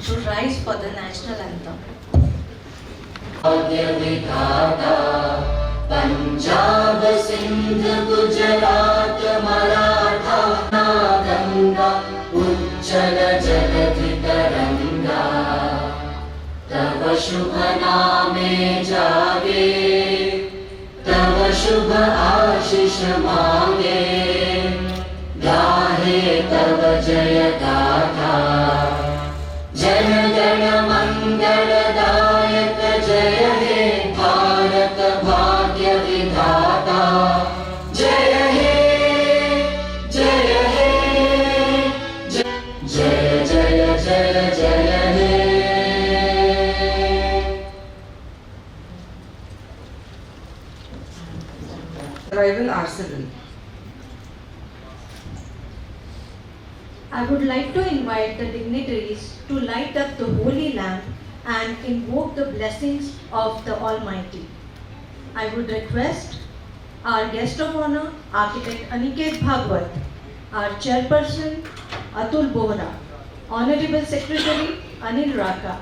to rise for the national anthem. Punjab Sindh Gujarat Maratha Ganga उच्चल जलधि तरंगा तव शुभ नामे जागे तव शुभ आशीष मांगे गाहे तव जय गाथा जन गण मंगलदायक जय हे भारत भाग्य विधाता जय हे जय हे जय जय जय जय जय हे। Rival Arsenal. I would like to invite the dignitaries to light up the holy lamp and invoke the blessings of the Almighty. I would request our guest of honor, Architect Aniket Bhagwat, our chairperson, Atul Bohra, Honorable Secretary, Anil Raka.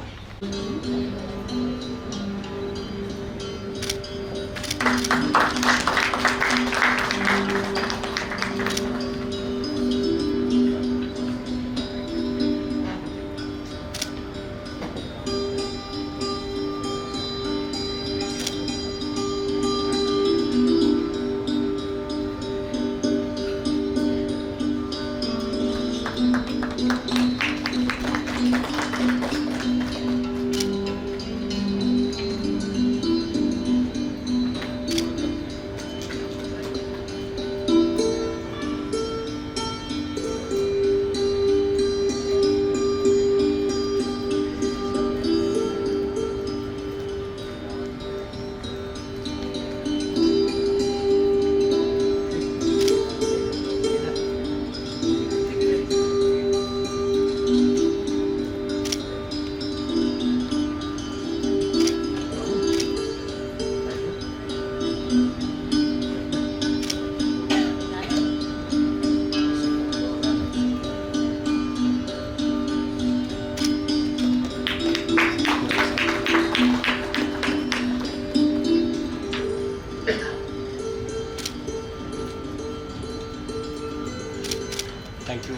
Thank you.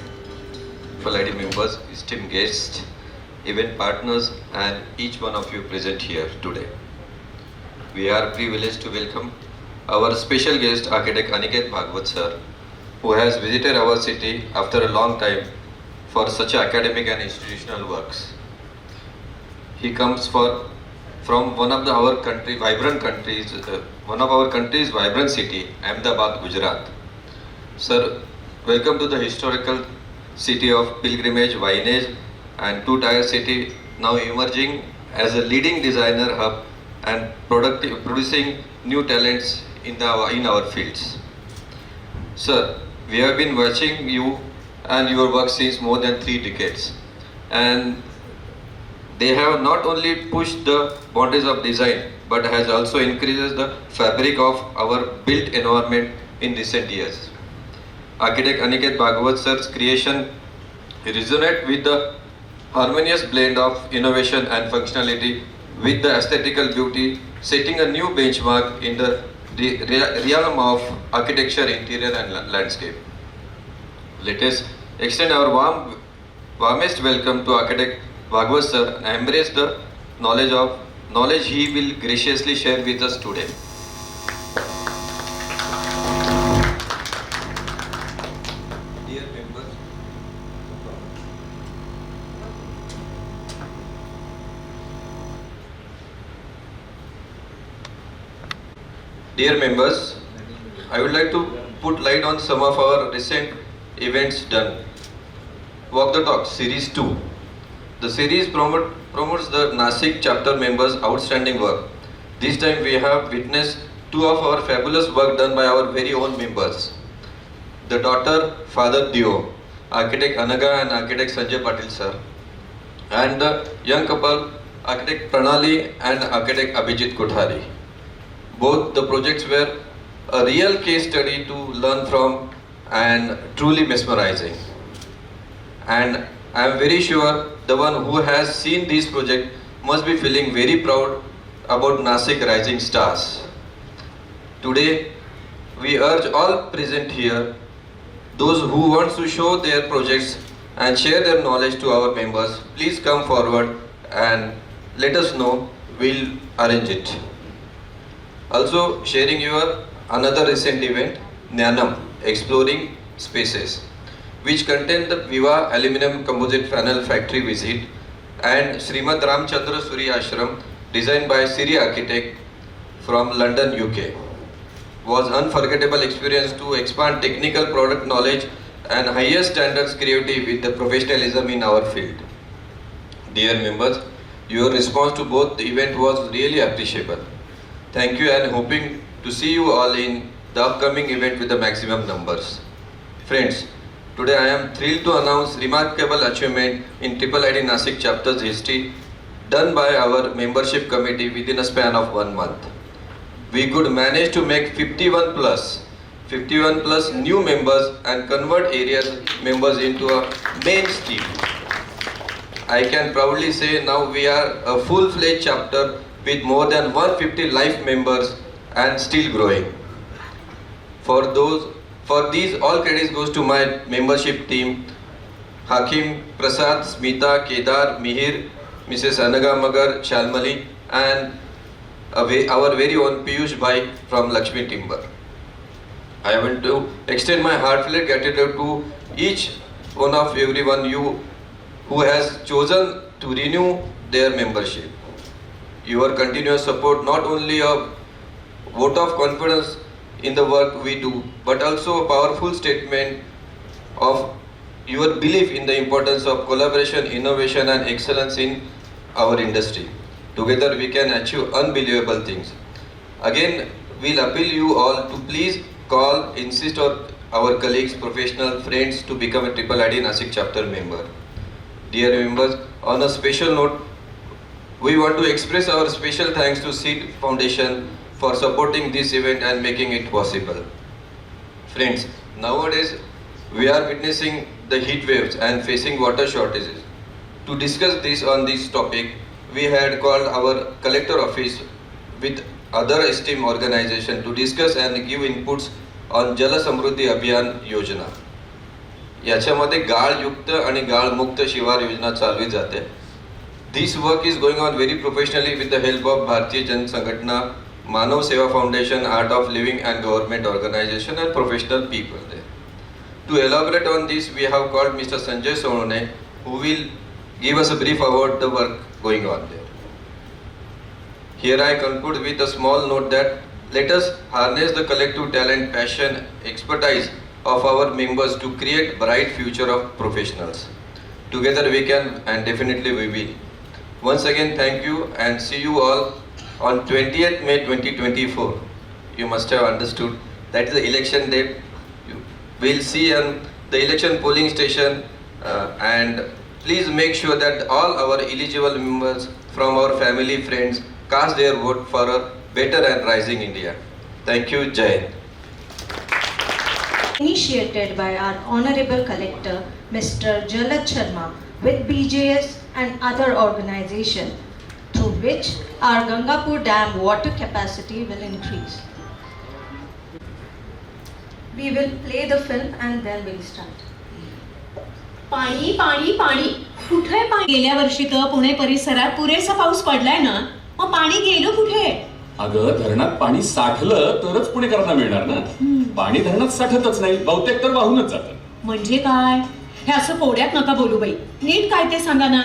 IIID members, esteemed guests, event partners, and each one of you present here today. We are privileged to welcome our special guest, Architect Aniket Bhagwat sir, who has visited our city after a long time for such academic and institutional works. He comes from one of our country's vibrant city, Ahmedabad, Gujrat. Sir, welcome to the historical city of pilgrimage, vintage and two-tier city, now emerging as a leading designer hub and producing new talents in our fields. Sir, we have been watching you and your work since more than 3 decades, and they have not only pushed the boundaries of design but has also increased the fabric of our built environment in recent years. Architect Aniket Bhagwat sir's creation resonate with the harmonious blend of innovation and functionality with the aesthetical beauty, setting a new benchmark in the realm of architecture, interior and landscape. Let us extend our warmest welcome to Architect Bhagwat sir and embrace the knowledge he will graciously share with us today. Dear members, Dear members, I would like to put light on some of our recent events done. Walk the Talk Series 2. The series promotes the Nashik chapter members' outstanding work. This time we have witnessed 2 of our fabulous work done by our very own members. The daughter, father duo, Architect Anaga and Architect Sanjay Patil sir, and the young couple, Architect Pranali and Architect Abhijit Kothari. Both the projects were a real case study to learn from and truly mesmerizing. And I am very sure the one who has seen this project must be feeling very proud about Nashik Rising Stars. Today, we urge all present here, those who want to show their projects and share their knowledge to our members, please come forward and let us know, we'll arrange it. Also sharing your another recent event, Jnanam, Exploring Spaces, which contain the Viva Aluminum Composite Panel Factory visit and Srimad Ramchandra Suri Ashram designed by Siri Architect from London, UK. Was unforgettable experience to expand technical product knowledge and highest standards creativity with the professionalism in our field. Dear members, your response to both the event was really appreciable. Thank you and hoping to see you all in the upcoming event with the maximum numbers. Friends, today I am thrilled to announce remarkable achievement in IIID Nashik chapter's history done by our membership committee within a span of 1 month. We could manage to make 51 plus new members and convert areas members into a main team. I can proudly say now we are a full-fledged chapter with more than 150 life members and still growing. For these all credits goes to my membership team, Hakim, Prasad, Smita, Kedar, Mihir, Mrs. Anaga Magar, Shalmali and our very own Piyush Bhai from Lakshmi Timber. I want to extend my heartfelt gratitude to each one of everyone you who has chosen to renew their membership. Your continuous support not only a vote of confidence in the work we do, but also a powerful statement of your belief in the importance of collaboration, innovation and excellence in our industry. Together we can achieve unbelievable things. Again, we'll appeal you all to please call, insist on our colleagues, professional friends to become a IIID Nashik chapter member. Dear members, on a special note, we want to express our special thanks to Seed Foundation for supporting this event and making it possible. Friends, nowadays we are witnessing the heat waves and facing water shortages. To discuss this topic, we had called our collector office with other esteemed organizations to discuss and give inputs on Jala Samruddhi Abhiyan Yojana. याच्यामध्ये गाळयुक्त आणि गाळमुक्त शिवार योजना चालवली जाते. This work is going on very professionally with the help of Bharatiya Jan Sangatna, Manav Seva Foundation, Art of Living and government organization and professional people there. To elaborate on this, we have called Mr. Sanjay Sonone, who will give us a brief about the work going on there. Here I conclude with a small note that let us harness the collective talent, passion, expertise of our members to create bright future of professionals. Together we can and definitely we will. Once again, thank you and see you all on 20th May 2024. You must have understood that is the election date. We'll see on the election polling station and please make sure that all our eligible members from our family, friends cast their vote for a better and rising India. Thank you, Jai Hind. Initiated by our Honorable Collector, Mr. Jalad Sharma, with BJS and other organizations, through which our Gangapur Dam water capacity will increase. We will play the film and then we'll start. पाणी पाणी पाणी कुठे पाणी? गेल्या वर्षी तर पुणे परिसरात पुरेसा पाऊस पडलाय ना, मग पाणी गेलं कुठे? अगं धरणात पाणी साठलं तरच पुणेकरांना मिळणार ना. पाणी धरणात साठतच नाही, बहुतेक तर वाहूनच जातं. म्हणजे काय? हे असं कोड्यात नका बोलू बाई, नीट काय ते सांगा ना.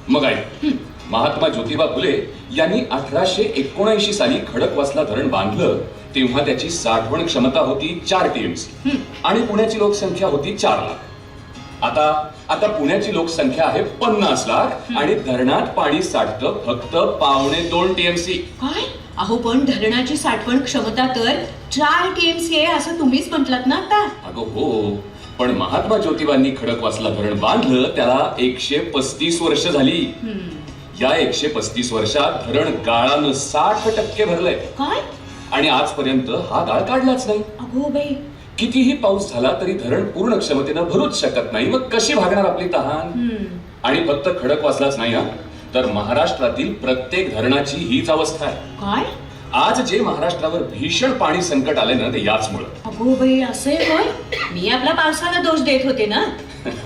मग आहे महात्मा ज्योतिबा फुले यांनी 1879 साली खडकवासला धरण बांधलं तेव्हा त्याची साठवण क्षमता होती 4 TMC आणि पुण्याची लोकसंख्या होती 4 लाख. आता पुण्याची लोकसंख्या आहे 50 लाख आणि धरणात पाणी साठतं फक्त 1.25 TMC. काय? अहो पण धरणाची साठवण क्षमता तर 4 TMC आहे असं तुम्हीच म्हटलात ना आता. अगं हो, पण महात्मा ज्योतिबांनी खडकवासला धरण बांधलं त्याला 135 वर्ष झाली. या 135 वर्षात धरण गाळानं 60% भरलंय. काय? आणि आजपर्यंत हा गाळ काढलाच नाही. अगो बाई, कितीही पाऊस झाला तरी धरण पूर्ण क्षमतेनं भरूच शकत नाही. मग कशी भागणार आपली तहान? आणि फक्त खडकवासलाच नाही हा, तर महाराष्ट्रातील प्रत्येक धरणाची हीच अवस्था आहे. काय? आज जे महाराष्ट्रावर भीषण पाणी संकट आले ना ते याचमुळे. अगो बाई, असे होय? मी आपला पावसाला दोष देत होते ना.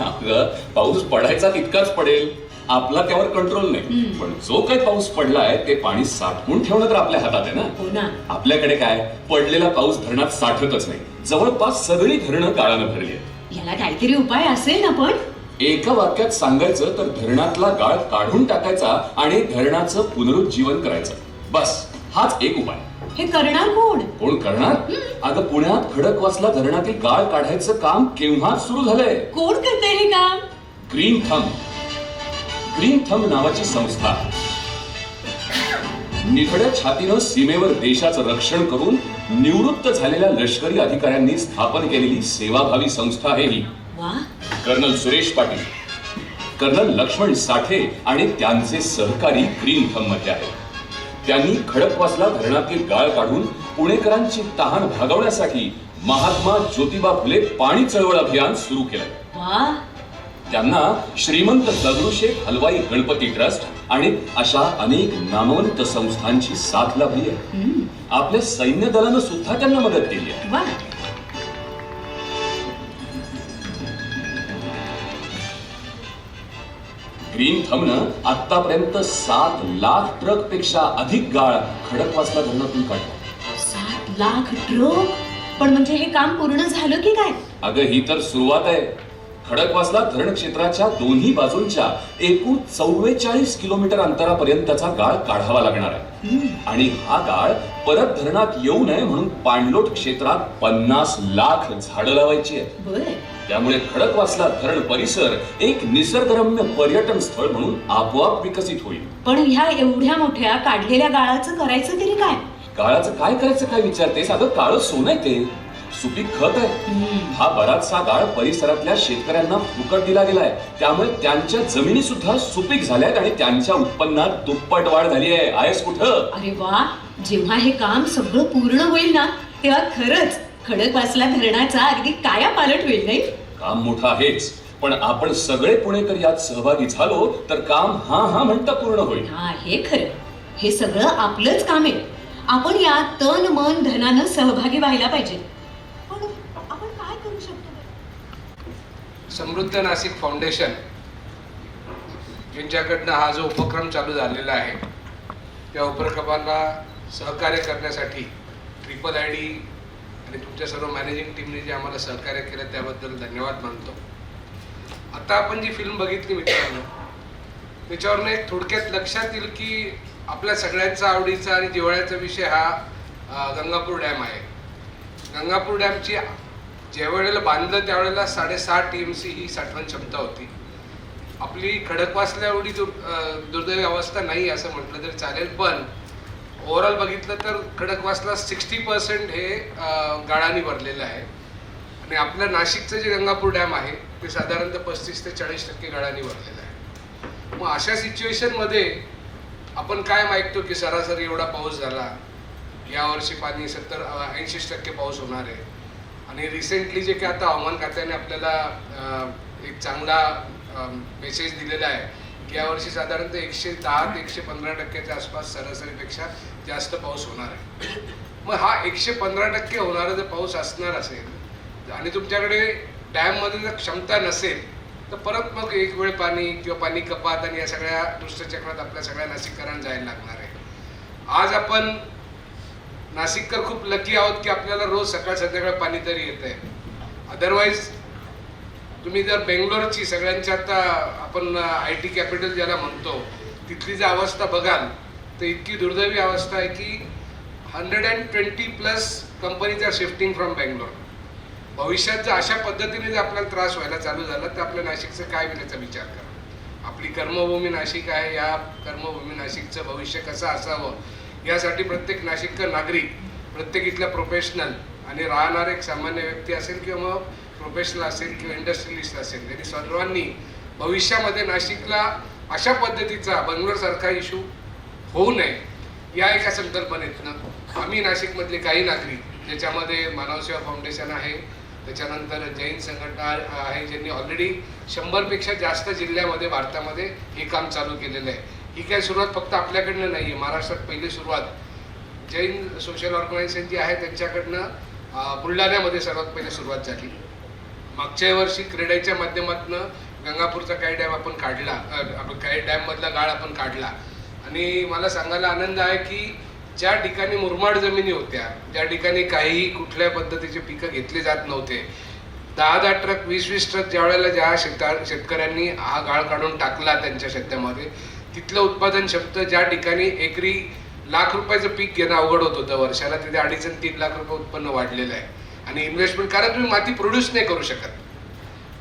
अगं, पाऊस पडायचा तितकाच पडेल, आपला त्यावर कंट्रोल नाही. पण जो काही पाऊस पडलाय ते पाणी साठवून ठेवणं तर आपल्या हातात आहे ना. हो ना. आपल्याकडे काय, पडलेला पाऊस धरणात साठतच नाही. जवळपास सगळी धरणं गाळानं भरली आहेत. याला काहीतरी उपाय असेल ना. पण एका वाक्यात सांगायचं तर धरणातला गाळ काढून टाकायचा आणि धरणाचं पुनरुज्जीवन करायचं. बस हाच एक उपाय. हे करणार कोण? कोण करणार? अगं, पुण्यात खडकवासला धरणातील गाळ काढायचं काम केव्हाच सुरू झालंय. कोण करते हे काम? ग्रीन थंब नावाची संस्था निखड्या छातीनं सीमेवर देशाचं रक्षण करून निवृत्त झालेल्या लष्करी अधिकाऱ्यांनी स्थापन केलेली सेवाभावी संस्था आहे ही. वा. कर्नल सुरेश पाटील, कर्नल लक्ष्मण साठे आणि त्यांचे सहकारी ग्रीन थंब मध्ये आहेत. त्यांनी खडकवासला धरणातील गाळ काढून पुणेकरांची तहान भागवण्यासाठी महात्मा ज्योतिबा फुले पाणी चळवळ अभियान सुरू केलंय. वा. त्यांना श्रीमंत दगडूशेठ हलवाई गणपती ट्रस्ट आणि अशा अनेक नामवंत संस्थांची साथ लाभली आहे. आपल्या सैन्य दलानं सुद्धा त्यांना मदत केली आहे. वा. ग्रीन थंबनं आतापर्यंत 7 लाख ट्रक पेक्षा अधिक गाळ खडकवासला धरणातून काढला. 7 लाख ट्रक? पण म्हणजे हे काम पूर्ण झालं की काय? अगं, ही तर सुरुवात आहे. खडकवासला धरण क्षेत्राच्या दोन्ही बाजूंच्या एकूण 44 किलोमीटर अंतरापर्यंतचा गाळ काढावा लागणार आहे. आणि हा गाळ परत धरणात येऊ नये म्हणून पाणलोट क्षेत्रात 50 लाख झाडं लावायची आहेत. बरं. त्यामुळे खडकवासला धरण परिसर एक निसर्गरम्य पर्यटन स्थळ म्हणून आपोआप विकसित होईल. पण ह्या एवढ्या मोठ्या काढलेल्या गाळाचं करायचं तरी काय? गाळाचं काय करायचं काय विचारतेस? अगं, काळं सोनं आहे ते, सुपीक खत आहे. हा बराचसा गाळ परिसरातल्या शेतकऱ्यांना फुकट दिला गेलाय. त्यामुळे त्यांच्या जमिनी सुद्धा सुपीक झाल्यात आणि त्यांच्या उत्पन्नात दुप्पट वाढ झाली आहे. आहेस कुठं? अरे वा. जेव्हा हे काम सगळं पूर्ण होईल ना, तेव्हा खरंच खडकवासला धरणाचा अगदी काया पालट होईल नाही? काम मोठं आहेच, पण आपण सगळे पुणेकर यात सहभागी झालो तर काम हा म्हणता पूर्ण होईल. हा, हे खरं. हे सगळं आपलंच काम आहे. आपण यात तन मन धनानं सहभागी व्हायला पाहिजे. पण आपण काय करू शकतो? समृद्ध नाशिक फाउंडेशन यांच्याकडनं हा जो उपक्रम चालू झालेला आहे त्या उपक्रमाला सहकार्य करण्यासाठी IIID आणि तुमच्या सर्व मॅनेजिंग टीमने जे आम्हाला सहकार्य केलं त्याबद्दल धन्यवाद मानतो. आता आपण जी फिल्म बघितली मित्रांनो, त्याच्यावरनं एक थोडक्यात लक्षात येईल की आपल्या सगळ्यांचा आवडीचा आणि जिव्हाळ्याचा विषय हा गंगापूर डॅम आहे. गंगापूर डॅमची ज्यावेळेला बांधलं त्यावेळेला 6.5 TMC ही साठवण क्षमता होती. आपली खडकवासल्या एवढी दुर्दैवी अवस्था नाही असं म्हटलं तरी चालेल, पण ओव्हरऑल बघितलं तर खडकवासला 60% हे गाळाने भरलेलं आहे. आणि आपलं नाशिकचं जे गंगापूर डॅम आहे ते साधारणतः 35 ते 40% गाळाने भरलेलं आहे. मग अशा सिच्युएशनमध्ये आपण काय मागतो की सरासरी एवढा पाऊस झाला, यावर्षी पाणी 70-80% पाऊस होणार आहे. आणि रिसेंटली जे काही आता हवामान खात्याने आपल्याला एक चांगला मेसेज दिलेला आहे की यावर्षी साधारणतः 110 ते 115% आसपास सरासरीपेक्षा जास्त पाऊस होणार आहे. मग हा 115% होणारा जर पाऊस असणार असेल आणि तुमच्याकडे डॅममध्ये जर क्षमता नसेल तर परत मग एक वेळ पाणी किंवा पाणी कपात आणि या सगळ्या दुष्टचक्रात आपल्या सगळ्या नाशिककरांना जायला लागणार आहे. आज आपण नाशिककर खूप लकी आहोत की आपल्याला रोज सकाळ संध्याकाळ पाणी तरी येत आहे. अदरवाईज तुम्ही जर बेंगलोरची सगळ्यांची आता आपण IT कॅपिटल ज्याला म्हणतो तिथली जर अवस्था बघाल तर इतकी दुर्दैवी अवस्था आहे की 120+ companies are shifting from Bangalore. भविष्यात जर अशा पद्धतीने जर आपल्याला त्रास व्हायला चालू झाला तर आपल्या नाशिकचं काय होण्याचा विचार करा. आपली कर्मभूमी नाशिक आहे, या कर्मभूमी नाशिकचं भविष्य कसं असावं यासाठी प्रत्येक नाशिककर नागरिक, प्रत्येक इथला प्रोफेशनल आणि राहणार एक सामान्य व्यक्ती असेल किंवा मग प्रोफेशनल असेल किंवा इंडस्ट्रियलिस्ट असेल, त्यांनी सर्वांनी भविष्यामध्ये नाशिकला अशा पद्धतीचा बेंगलोरसारखा इश्यू होऊ नये या एका संकल्पनेतनं आम्ही नाशिकमधले काही नागरिक, ज्याच्यामध्ये मानव सेवा फाउंडेशन आहे, त्याच्यानंतर जैन संघटना आहे ज्यांनी ऑलरेडी 100पेक्षा जास्त जिल्ह्यामध्ये भारतामध्ये हे काम चालू केलेलं आहे. ही काय सुरुवात फक्त आपल्याकडनं नाही आहे. महाराष्ट्रात पहिली सुरुवात जैन सोशल ऑर्गनायझेशन जी आहे त्यांच्याकडनं बुलढाण्यामध्ये सर्वात पहिले सुरुवात झाली. मागच्या वर्षी क्रेडाईच्या माध्यमातून गंगापूरचा काही डॅम आपण काढला, काही डॅममधला गाळ आपण काढला. आणि मला सांगायला आनंद आहे की ज्या ठिकाणी मुरमाड जमिनी होत्या, ज्या ठिकाणी काही कुठल्या पद्धतीचे पिकं घेतले जात नव्हते, 10-10 ट्रक 20-20 ट्रक ज्या वेळेला ज्या शेतकऱ्यांनी हा गाळ काढून टाकला त्यांच्या शेतामध्ये, तिथलं उत्पादन क्षमता ज्या ठिकाणी एकरी ₹1,00,000 पीक घेणं अवघड होत होतं वर्षाला, तिथे 2.5 आणि 3 लाख रुपये उत्पन्न वाढलेलं आहे. आणि इन्व्हेस्टमेंट, कारण तुम्ही माती प्रोड्यूस नाही करू शकत.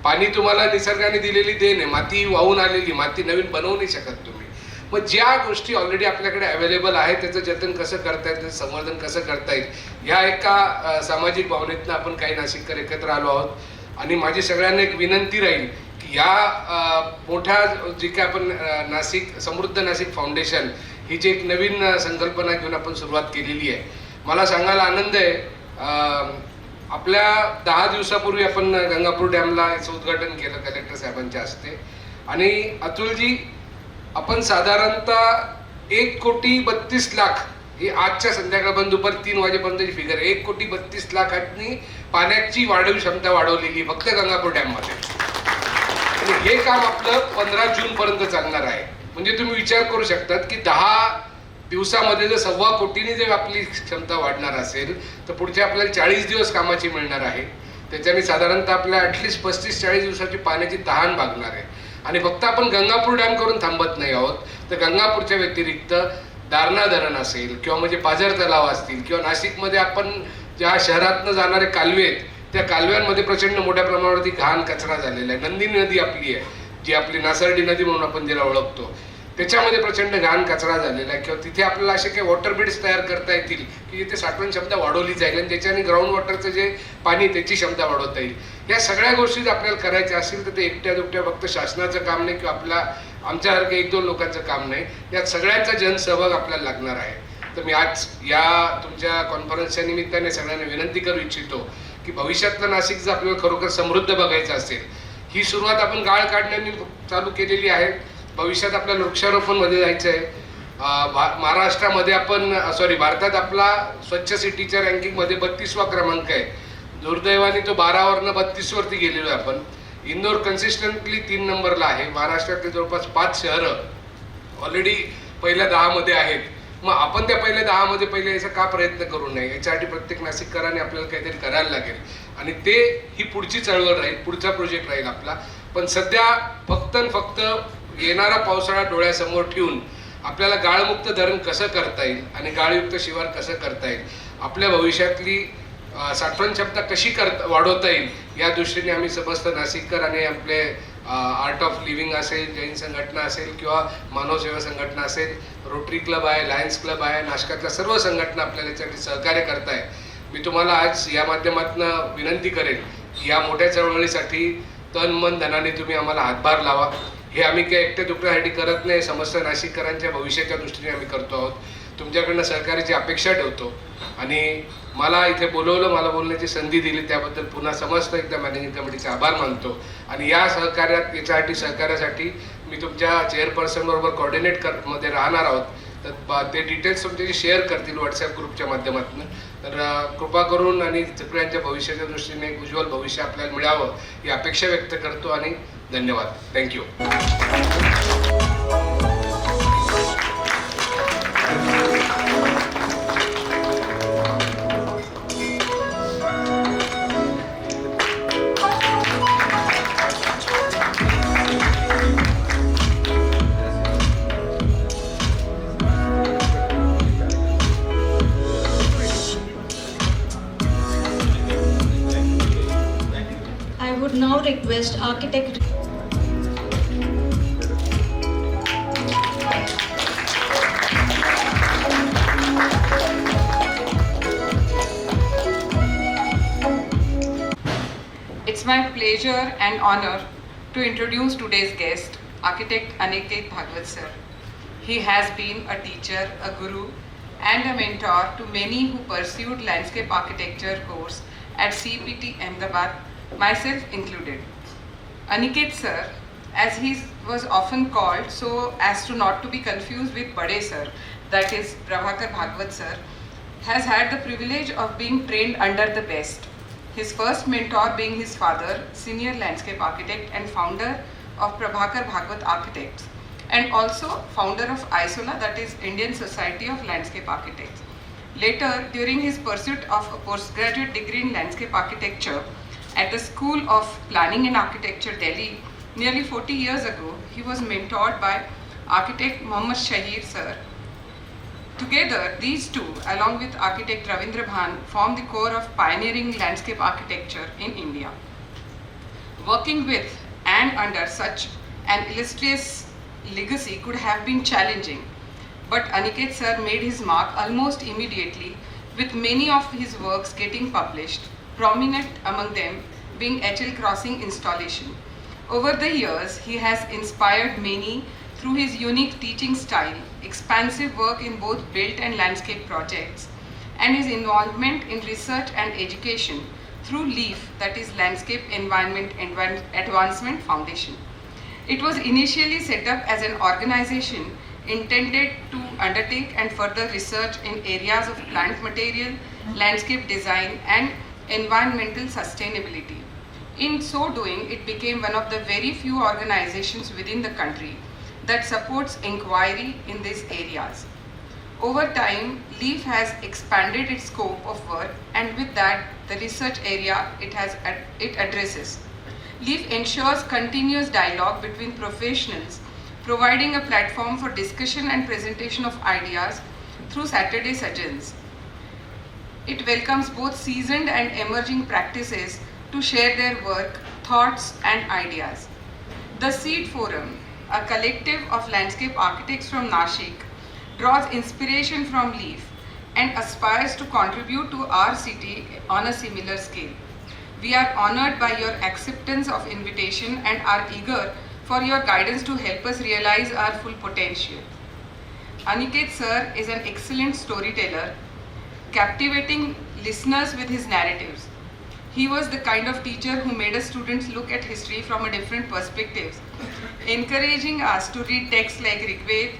पाणी तुम्हाला निसर्गाने दिलेली देण आहे, माती वाहून आलेली, माती नवीन बनवू नाही शकत तुम्ही. मग ज्या गोष्टी ऑलरेडी आपल्याकडे अवेलेबल आहेत त्याचं जतन कसं करता येईल, त्याचं संवर्धन कसं करता येईल, ह्या एका सामाजिक भावनेतनं आपण काही नाशिककर एकत्र आलो आहोत. आणि माझी सगळ्यांना एक विनंती राहील की या मोठ्या जी काय आपण नाशिक समृद्ध नाशिक फाउंडेशन ही जी एक नवीन संकल्पना घेऊन आपण सुरुवात केलेली आहे. मला सांगायला आनंद आहे, आपल्या 10 दिवसापूर्वी आपण गंगापूर डॅमला याचं उद्घाटन केलं कलेक्टर साहेबांच्या हस्ते. आणि अतुलजी, आपण साधारणतः 1,32,00,000 ही आजच्या संध्याकाळपर्यंत दुपारी 3 वाजेपर्यंतची फिगर आहे. 1,32,00,000 पाण्याची वाढीव क्षमता वाढवलेली फक्त गंगापूर डॅममध्ये. आणि हे काम आपलं 15 जूनपर्यंत चालणार आहे. म्हणजे तुम्ही विचार करू शकतात की 10 दिवसामध्ये जर 1.25 कोटीने जर आपली क्षमता वाढणार असेल तर पुढचे आपल्याला 40 दिवस कामाची मिळणार आहे. त्याच्याने साधारणतः आपल्या ॲटलिस्ट 35-40 दिवसाची पाण्याची तहान भागणार आहे. आणि फक्त आपण गंगापूर डॅम करून थांबत नाही आहोत, तर गंगापूरच्या व्यतिरिक्त दारणा धरण असेल किंवा म्हणजे पाझर तलाव असतील किंवा नाशिकमध्ये आपण ज्या शहरातनं जाणारे कालवे आहेत त्या कालव्यांमध्ये प्रचंड मोठ्या प्रमाणावरती घाण कचरा झालेला आहे. नंदिनी नदी आपली आहे, जी आपली नासर्डी नदी म्हणून आपण जिला ओळखतो, त्याच्यामध्ये प्रचंड घाण कचरा झालेला आहे. किंवा तिथे आपल्याला असे काही वॉटर बेड्स तयार करता येतील की जिथे साठवण क्षमता वाढवली जाईल आणि त्याच्याने ग्राउंड वॉटरचं जे पाणी त्याची क्षमता वाढवता येईल. या सगळ्या गोष्टी जर आपल्याला करायच्या असतील तर ते एकट्या दुकट्या फक्त शासनाचं काम नाही किंवा आमच्यासारख्या 1-2 लोकांचं काम नाही, यात सगळ्यांचा जनसहभाग आपल्याला लागणार आहे. तर मी आज या तुमच्या कॉन्फरन्सच्या निमित्ताने सगळ्यांना विनंती करू इच्छितो की भविष्यातलं नाशिक जर आपल्याला खरोखर समृद्ध बघायचं असेल, ही सुरुवात आपण गाळ काढण्याने चालू केलेली आहे. भविष्यात आपल्याला वृक्षारोपणमध्ये जायचं आहे. महाराष्ट्रामध्ये भारतात आपला स्वच्छ सिटीच्या रँकिंगमध्ये 32वा क्रमांक आहे. दुर्दैवाने तो 12वरनं 32वरती गेलेलो आहे आपण. इंदोर कन्सिस्टंटली 3 नंबरला आहे. महाराष्ट्रातले जवळपास 5 शहरं ऑलरेडी पहिल्या 10 मध्ये आहेत. मग आपण त्या पहिल्या 10 मध्ये पहिले याचा का प्रयत्न करू नये, याच्यासाठी प्रत्येक नाशिककरांनी आपल्याला काहीतरी करायला लागेल. आणि ही पुढची चळवळ राहील, पुढचा प्रोजेक्ट राहील आपला. पण सध्या फक्त येणारा पावसाळा डोळ्यासमोर ठेवून आपल्याला गाळमुक्त धरण कसं करता येईल आणि गाळयुक्त शिवार कसं करता येईल, आपल्या भविष्यातली साठवण क्षमता कशी वाढवता येईल या दृष्टीने आम्ही समस्त नाशिककर आणि आपले आर्ट ऑफ लिव्हिंग असेल, जैन संघटना असेल किंवा मानव सेवा संघटना असेल, रोटरी क्लब आहे, लायन्स क्लब आहे, नाशकातल्या सर्व संघटना आपल्याला याच्यासाठी सहकार्य करताय. मी तुम्हाला आज या माध्यमातून विनंती करेन की या मोठ्या चळवळीसाठी तन मन धनाने तुम्ही आम्हाला हातभार लावा. हे आम्ही काही एकट्या दुकट्यासाठी करत नाही, समस्त नाशिककरांच्या भविष्याच्या दृष्टीने आम्ही करतो आहोत. तुमच्याकडनं सहकार्याची अपेक्षा ठेवतो. आणि मला इथे बोलवलं, मला बोलण्याची संधी दिली त्याबद्दल पुन्हा समस्त एकदा मॅनेजिंग कमिटीचे आभार मानतो. आणि या सहकार्यासाठी मी तुमच्या चेअरपर्सन बरोबर कोऑर्डिनेट मध्ये राहणार आहोत. तर ते डिटेल्स तुमच्याशी शेअर करतील व्हॉट्सॲप ग्रुपच्या माध्यमातून. तर कृपा करून आणि सगळ्यांच्या भविष्याच्या दृष्टीने एक उज्ज्वल भविष्य आपल्याला मिळावं ही अपेक्षा व्यक्त करतो आणि धन्यवाद. Thank you. I would now request architect It's my pleasure and honor to introduce today's guest, Architect Aniket Bhagwat sir. He has been a teacher, a guru and a mentor to many who pursued landscape architecture course at CPT Ahmedabad, myself included. Aniket sir, as he was often called so as to not to be confused with Bade sir, that is Prabhakar Bhagwat sir, has had the privilege of being trained under the best. His first mentor being his father, senior landscape architect and founder of Prabhakar Bhagwat Architects, and also founder of ISOLA, that is Indian Society of Landscape Architects. Later, during his pursuit of a postgraduate degree in landscape architecture at the School of Planning and Architecture, Delhi, nearly 40 years ago, he was mentored by architect Mohammad Shahir sir. Together, these two, along with architect Ravindra Bhan, form the core of pioneering landscape architecture in India. Working with and under such an illustrious legacy could have been challenging, but Aniket sir made his mark almost immediately, with many of his works getting published, prominent among them being HL Crossing installation. Over the years, he has inspired many through his unique teaching style, expansive work in both built and landscape projects, and his involvement in research and education through LEAF, that is Landscape Environment Advancement Foundation. It was initially set up as an organization intended to undertake and further research in areas of plant material, landscape design, and environmental sustainability. In so doing, it became one of the very few organizations within the country that supports inquiry in these areas. Over time, LEAF has expanded its scope of work, and with that, the research area it addresses. LEAF ensures continuous dialogue between professionals, providing a platform for discussion and presentation of ideas through Saturday sessions. It welcomes both seasoned and emerging practices to share their work, thoughts, and ideas. The Seed Forum, a collective of landscape architects from Nashik, draws inspiration from LEAF and aspires to contribute to our city on a similar scale. We are honored by your acceptance of invitation and are eager for your guidance to help us realize our full potential. Aniket sir is an excellent storyteller, captivating listeners with his narratives. He was the kind of teacher who made us students look at history from a different perspective, encouraging us to read texts like Rig Veda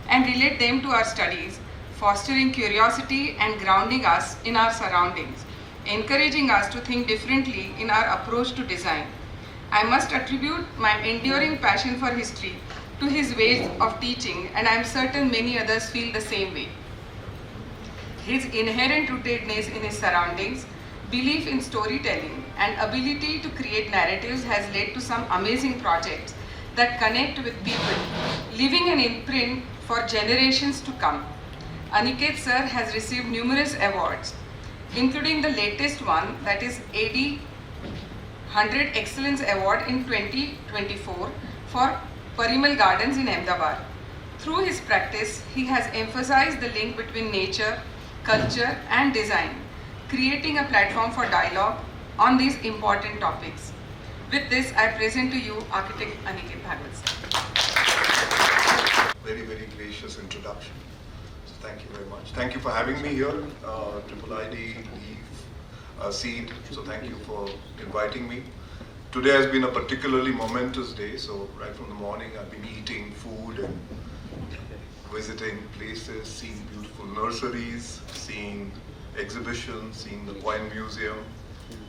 and relate them to our studies, fostering curiosity and grounding us in our surroundings, encouraging us to think differently in our approach to design. I must attribute my enduring passion for history to his ways of teaching, and I am certain many others feel the same way. His inherent rootedness in his surroundings, belief in storytelling, and ability to create narratives has led to some amazing projects that connect with people, leaving an imprint for generations to come. Aniket sir has received numerous awards, including the latest one, that is AD 100 Excellence Award in 2024 for Parimal Gardens in Ahmedabad. Through his practice, he has emphasized the link between nature, culture, and design, creating a platform for dialogue on these important topics. With this, I present to you Architect Aniket Bhagwat. Very, very gracious introduction. So thank you very much. Thank you for having me here, IIID, LEAF, Seed. So thank you for inviting me. Today has been a particularly momentous day. So right from the morning, I've been eating food and visiting places, seeing beautiful nurseries, seeing exhibitions, seeing the Wine Museum.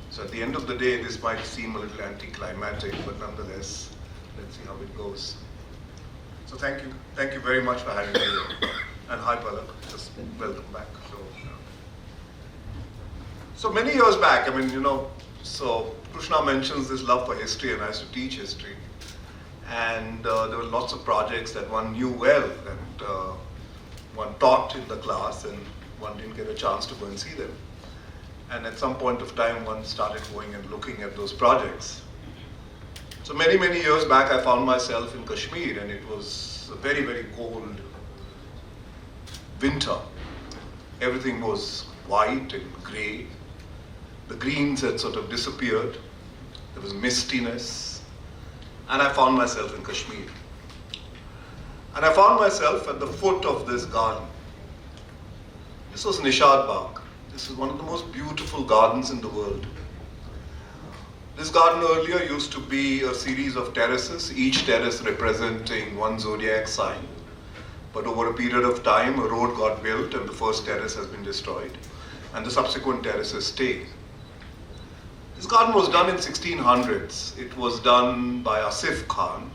So at the end of the day, this might seem a little anticlimactic, but nonetheless, let's see how it goes. So thank you very much for having me here. And hi Palak, just welcome back. So many years back, so Krishna mentions this love for history, and I used to teach history. And there were lots of projects that one knew well, and one taught in the class, and one didn't get a chance to go and see them. And at some point of time, one started going and looking at those projects. So many, many years back, I found myself in Kashmir, and it was a very, very cold winter. Everything was white and grey. The greens had sort of disappeared. There was mistiness. And I found myself in Kashmir. And I found myself at the foot of this garden. This was Nishad Bagh. This is one of the most beautiful gardens in the world. This garden earlier used to be a series of terraces, each terrace representing one zodiac sign. But over a period of time, a road got built and the first terrace has been destroyed, and the subsequent terraces stay. This garden was done in 1600s. It was done by Asif Khan,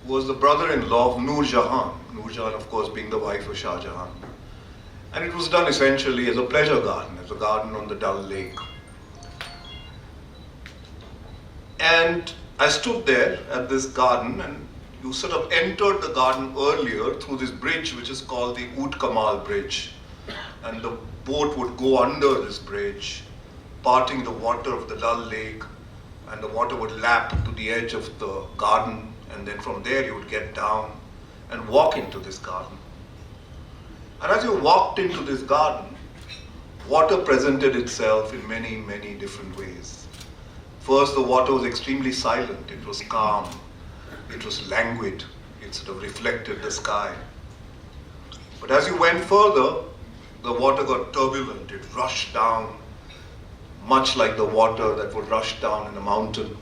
who was the brother-in-law of Noor Jahan. Noor Jahan, of course, being the wife of Shah Jahan. And it was done essentially as a pleasure garden, as a garden on the Dal Lake. And I stood there at this garden, and you sort of entered the garden earlier through this bridge, which is called the Oud Kamal Bridge. And the boat would go under this bridge, parting the water of the Dal Lake, and the water would lap to the edge of the garden, and then from there you would get down and walk into this garden. And as you walked into this garden, water presented itself in many, many different ways. First, the water was extremely silent. It was calm. It was languid. It sort of reflected the sky. But as you went further, the water got turbulent. It rushed down, much like the water that would rush down in a mountain.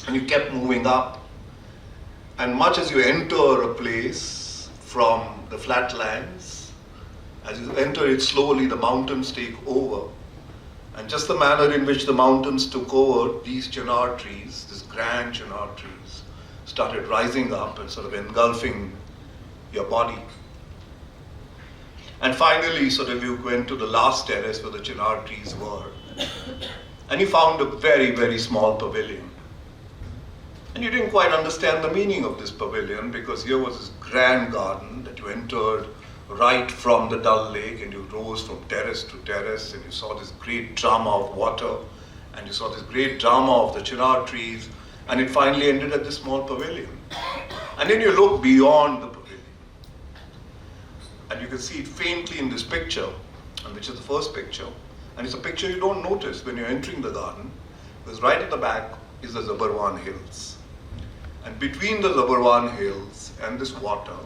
And you kept moving up. And much as you enter a place from the flatlands, as you enter it slowly, the mountains take over. And just the manner in which the mountains took over, these chinar trees, these grand chinar trees, started rising up and sort of engulfing your body. And finally, sort of you went to the last terrace where the chinar trees were. And you found a very, very small pavilion. And you didn't quite understand the meaning of this pavilion, because here was this grand garden that you entered right from the Dal Lake, and you rose from terrace to terrace, and you saw this great drama of water, and you saw this great drama of the chinar trees, and it finally ended at this small pavilion. And then you look beyond the pavilion, and you can see it faintly in this picture, and which is the first picture, and it's a picture you don't notice when you're entering the garden, because right at the back is the Zabarwan Hills. And between the Zabarwan Hills and this water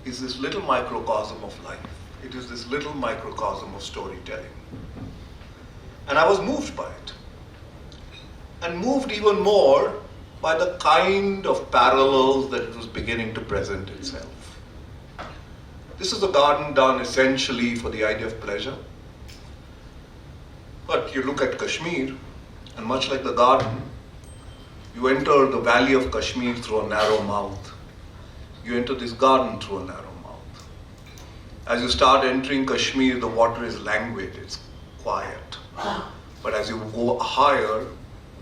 is this little microcosm of life. It is this little microcosm of storytelling. And I was moved by it. And moved even more by the kind of parallels that it was beginning to present itself. This is a garden done essentially for the idea of pleasure. But you look at Kashmir, and much like the garden, you enter the valley of Kashmir through a narrow mouth. You enter this garden through a narrow mouth. As you start entering Kashmir, the water is languid, it's quiet. But as you go higher,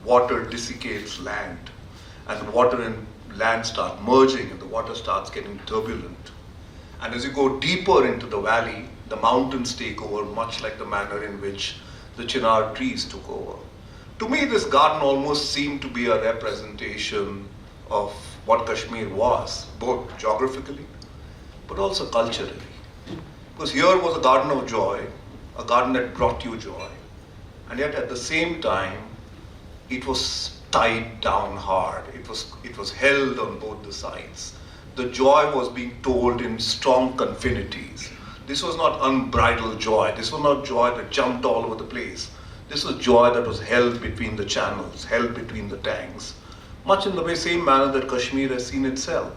water desiccates land, and the water and land start merging, and the water starts getting turbulent. And as you go deeper into the valley, the mountains take over, much like the manner in which the chinar trees took over. To me, this garden almost seemed to be a representation of what Kashmir was, both geographically, but also culturally. Because here was a garden of joy, a garden that brought you joy. And yet at the same time, it was tied down hard. It was held on both the sides. The joy was being told in strong confinities. This was not unbridled joy. This was not joy that jumped all over the place. This was joy that was held between the channels, held between the tanks. Much in the same manner that Kashmir has seen itself.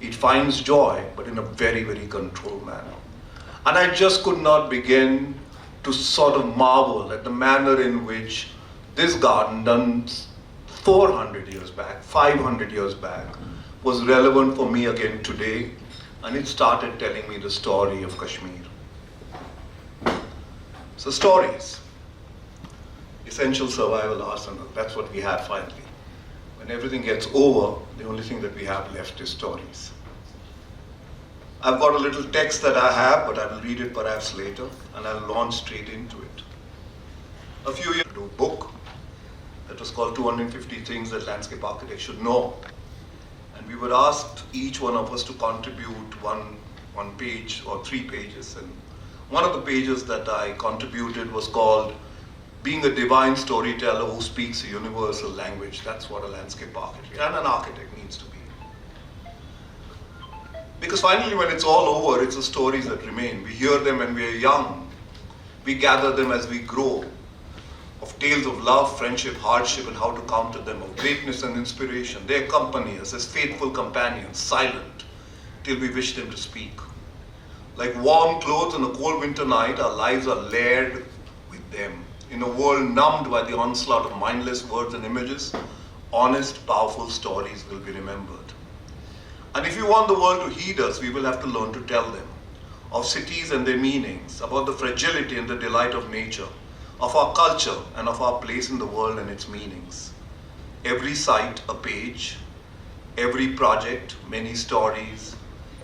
It finds joy, but in a very, very controlled manner. And I just could not begin to sort of marvel at the manner in which this garden, done 400 years back, 500 years back, was relevant for me again today, and it started telling me the story of Kashmir. So stories, essential survival arsenal, that's what we have finally. When everything gets over, the only thing that we have left is stories. I've got a little text that I have, but I will read it perhaps later, and I'll launch straight into it. A few years ago, a book that was called 250 Things That Landscape Architects Should Know. And we were asked, each one of us, to contribute one page or 3 pages. And one of the pages that I contributed was called Being a Divine Storyteller Who Speaks a Universal Language. That's what a landscape architect and an architect needs to be. Because finally, when it's all over, it's the stories that remain. We hear them when we are young, We gather them as we grow, of tales of love, friendship, hardship, and how to counter them, of greatness and inspiration. They accompany us as faithful companions, silent, till we wish them to speak. Like warm clothes on a cold winter night, our lives are layered with them. In a world numbed by the onslaught of mindless words and images, honest, powerful stories will be remembered. And if we want the world to heed us, we will have to learn to tell them of cities and their meanings, about the fragility and the delight of nature, of our culture and of our place in the world and its meanings. Every site, a page, every project, many stories,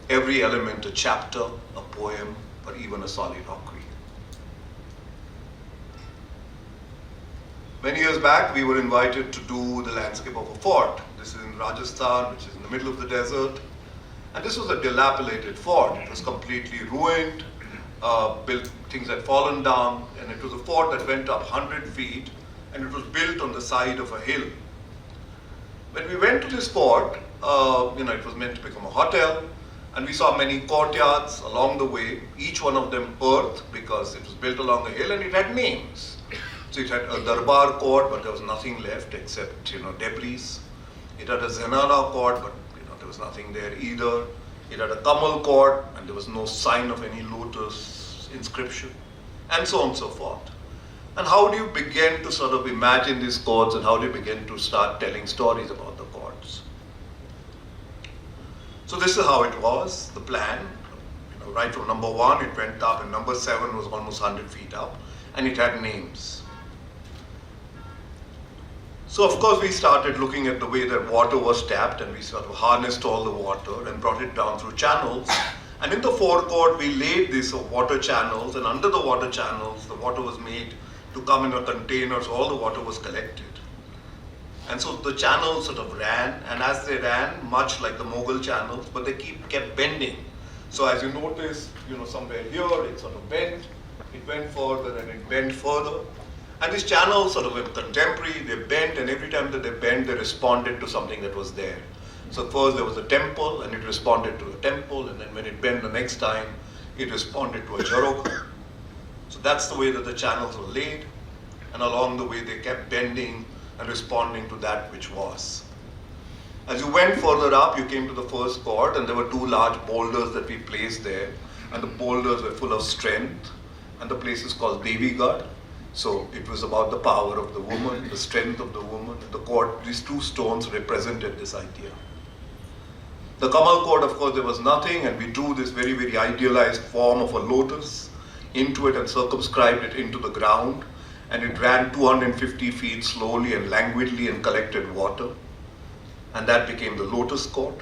every element, a chapter, a poem, or even a soliloquy. Many years back, we were invited to do the landscape of a fort. This is in Rajasthan, which is in the middle of the desert. And this was a dilapidated fort. It was completely ruined, things had fallen down, and it was a fort that went up 100 feet, and it was built on the side of a hill. When we went to this fort, it was meant to become a hotel, and we saw many courtyards along the way, each one of them earth, because it was built along a hill, and it had names. So it had a Darbar court, but there was nothing left except, debris. It had a Zenana court, but there was nothing there either. It had a Kamal court, and there was no sign of any lotus inscription, and so on and so forth. And how do you begin to sort of imagine these courts, and how do you begin to start telling stories about the courts? So this is how it was, the plan. Right from number 1, it went up, and number 7 was almost 100 feet up, and it had names. So of course we started looking at the way that water was tapped, and we sort of harnessed all the water and brought it down through channels. And in the forecourt we laid these water channels, and under the water channels the water was made to come in a container, so all the water was collected. And so the channels sort of ran, and as they ran, much like the Mughal channels, but they kept bending. So as you notice, somewhere here it sort of bent, it went further and it bent further. And these channels sort of were contemporary, they bent, and every time that they bent, they responded to something that was there. So first there was a temple, and it responded to a temple, and then when it bent the next time, it responded to a jharoka. So that's the way that the channels were laid, and along the way they kept bending and responding to that which was. As you went further up, you came to the first court, and there were 2 large boulders that we placed there, and the boulders were full of strength, and the place is called Devi Gad. So it was about the power of the woman, the strength of the woman. The court, these 2 stones represented this idea. The Kamal court, of course, there was nothing, and we drew this very, very idealized form of a lotus into it and circumscribed it into the ground, and it ran 250 feet slowly and languidly and collected water, and that became the lotus court.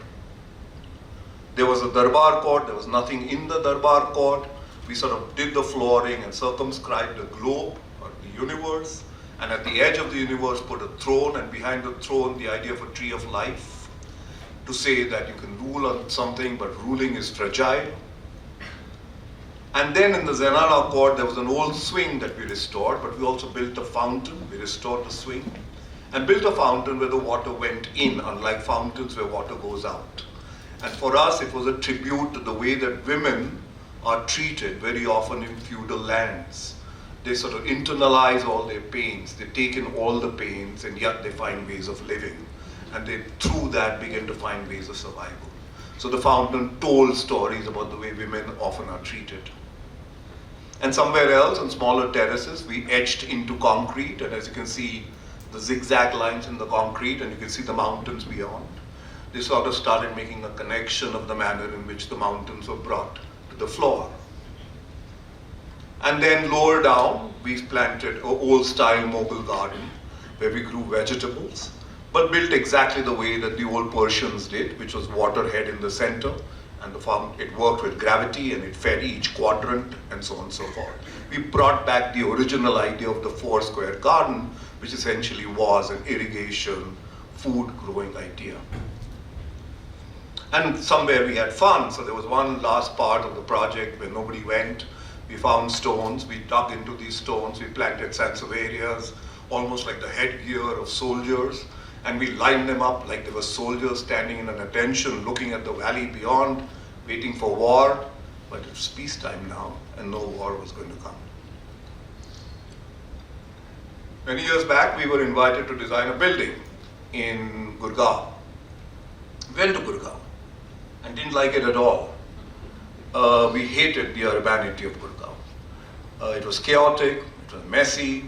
There was a Darbar court, there was nothing in the Darbar court. We sort of did the flooring and circumscribed the globe, or the universe, and at the edge of the universe put a throne, and behind the throne the idea of a tree of life, to say that you can rule on something, but ruling is fragile. And then in the Zenana court there was an old swing that we restored, but we also built a fountain. We restored the swing and built a fountain where the water went in, unlike fountains where water goes out. And for us it was a tribute to the way that women are treated very often in feudal lands. They sort of internalize all their pains, they take in all the pains, and yet they find ways of living. And they, through that, begin to find ways of survival. So the fountain told stories about the way women often are treated. And somewhere else, on smaller terraces, we etched into concrete, and as you can see, the zigzag lines in the concrete, and you can see the mountains beyond. They sort of started making a connection of the manner in which the mountains were brought to the floor. And then lower down, we planted an old-style Mughal garden where we grew vegetables, but built exactly the way that the old Persians did, which was waterhead in the center, and it worked with gravity, and it fed each quadrant, and so on and so forth. We brought back the original idea of the 4-square garden, which essentially was an irrigation, food-growing idea. And somewhere we had fun, so there was one last part of the project where nobody went. We found stones, we dug into these stones, we planted sansevierias, almost like the headgear of soldiers, and we lined them up like there were soldiers standing in an attention, looking at the valley beyond, waiting for war. But it's peacetime now, and no war was going to come. Many years back, we were invited to design a building in Gurgaon. Went to Gurgaon and didn't like it at all. We hated the urbanity of Gurgaon. It was chaotic, it was messy,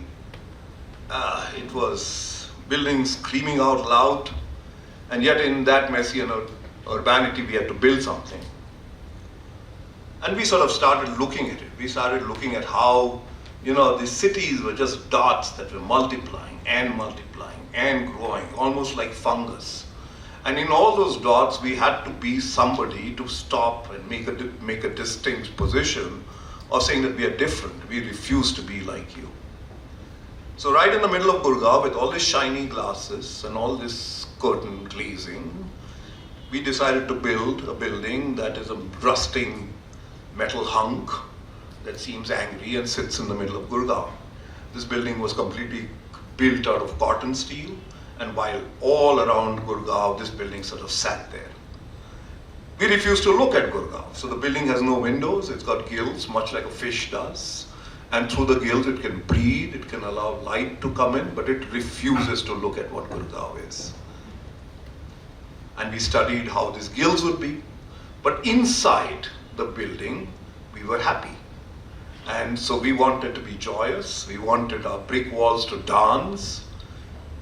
it was buildings screaming out loud, and yet in that messy and urbanity we had to build something. And we sort of started looking at it. We started looking at how, the cities were just dots that were multiplying and growing, almost like fungus. And in all those dots, we had to be somebody to stop and make a distinct position of saying that we are different. We refuse to be like you. So right in the middle of Gurgaon, with all these shiny glasses and all this curtain glazing, we decided to build a building that is a rusting metal hunk that seems angry and sits in the middle of Gurgaon. This building was completely built out of cotton steel, and while all around Gurgaon, this building sort of sat there. We refused to look at Gurgaon. So the building has no windows, it's got gills, much like a fish does. And through the gills it can breathe, it can allow light to come in, but it refuses to look at what Gurgaon is. And we studied how these gills would be. But inside the building, we were happy. And so we wanted to be joyous, we wanted our brick walls to dance.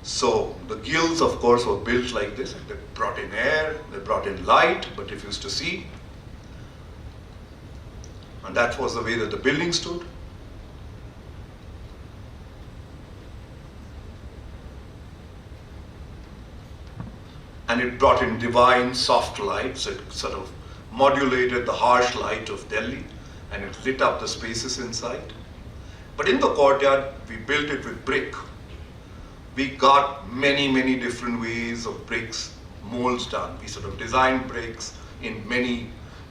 So the gills, of course, were built like this. They brought in air, they brought in light, but refused to see. And that was the way that the building stood. And it brought in divine soft light, so it sort of modulated the harsh light of Delhi, and it lit up the spaces inside. But in the courtyard, we built it with brick. We got many different ways of bricks, molds done. We sort of designed bricks in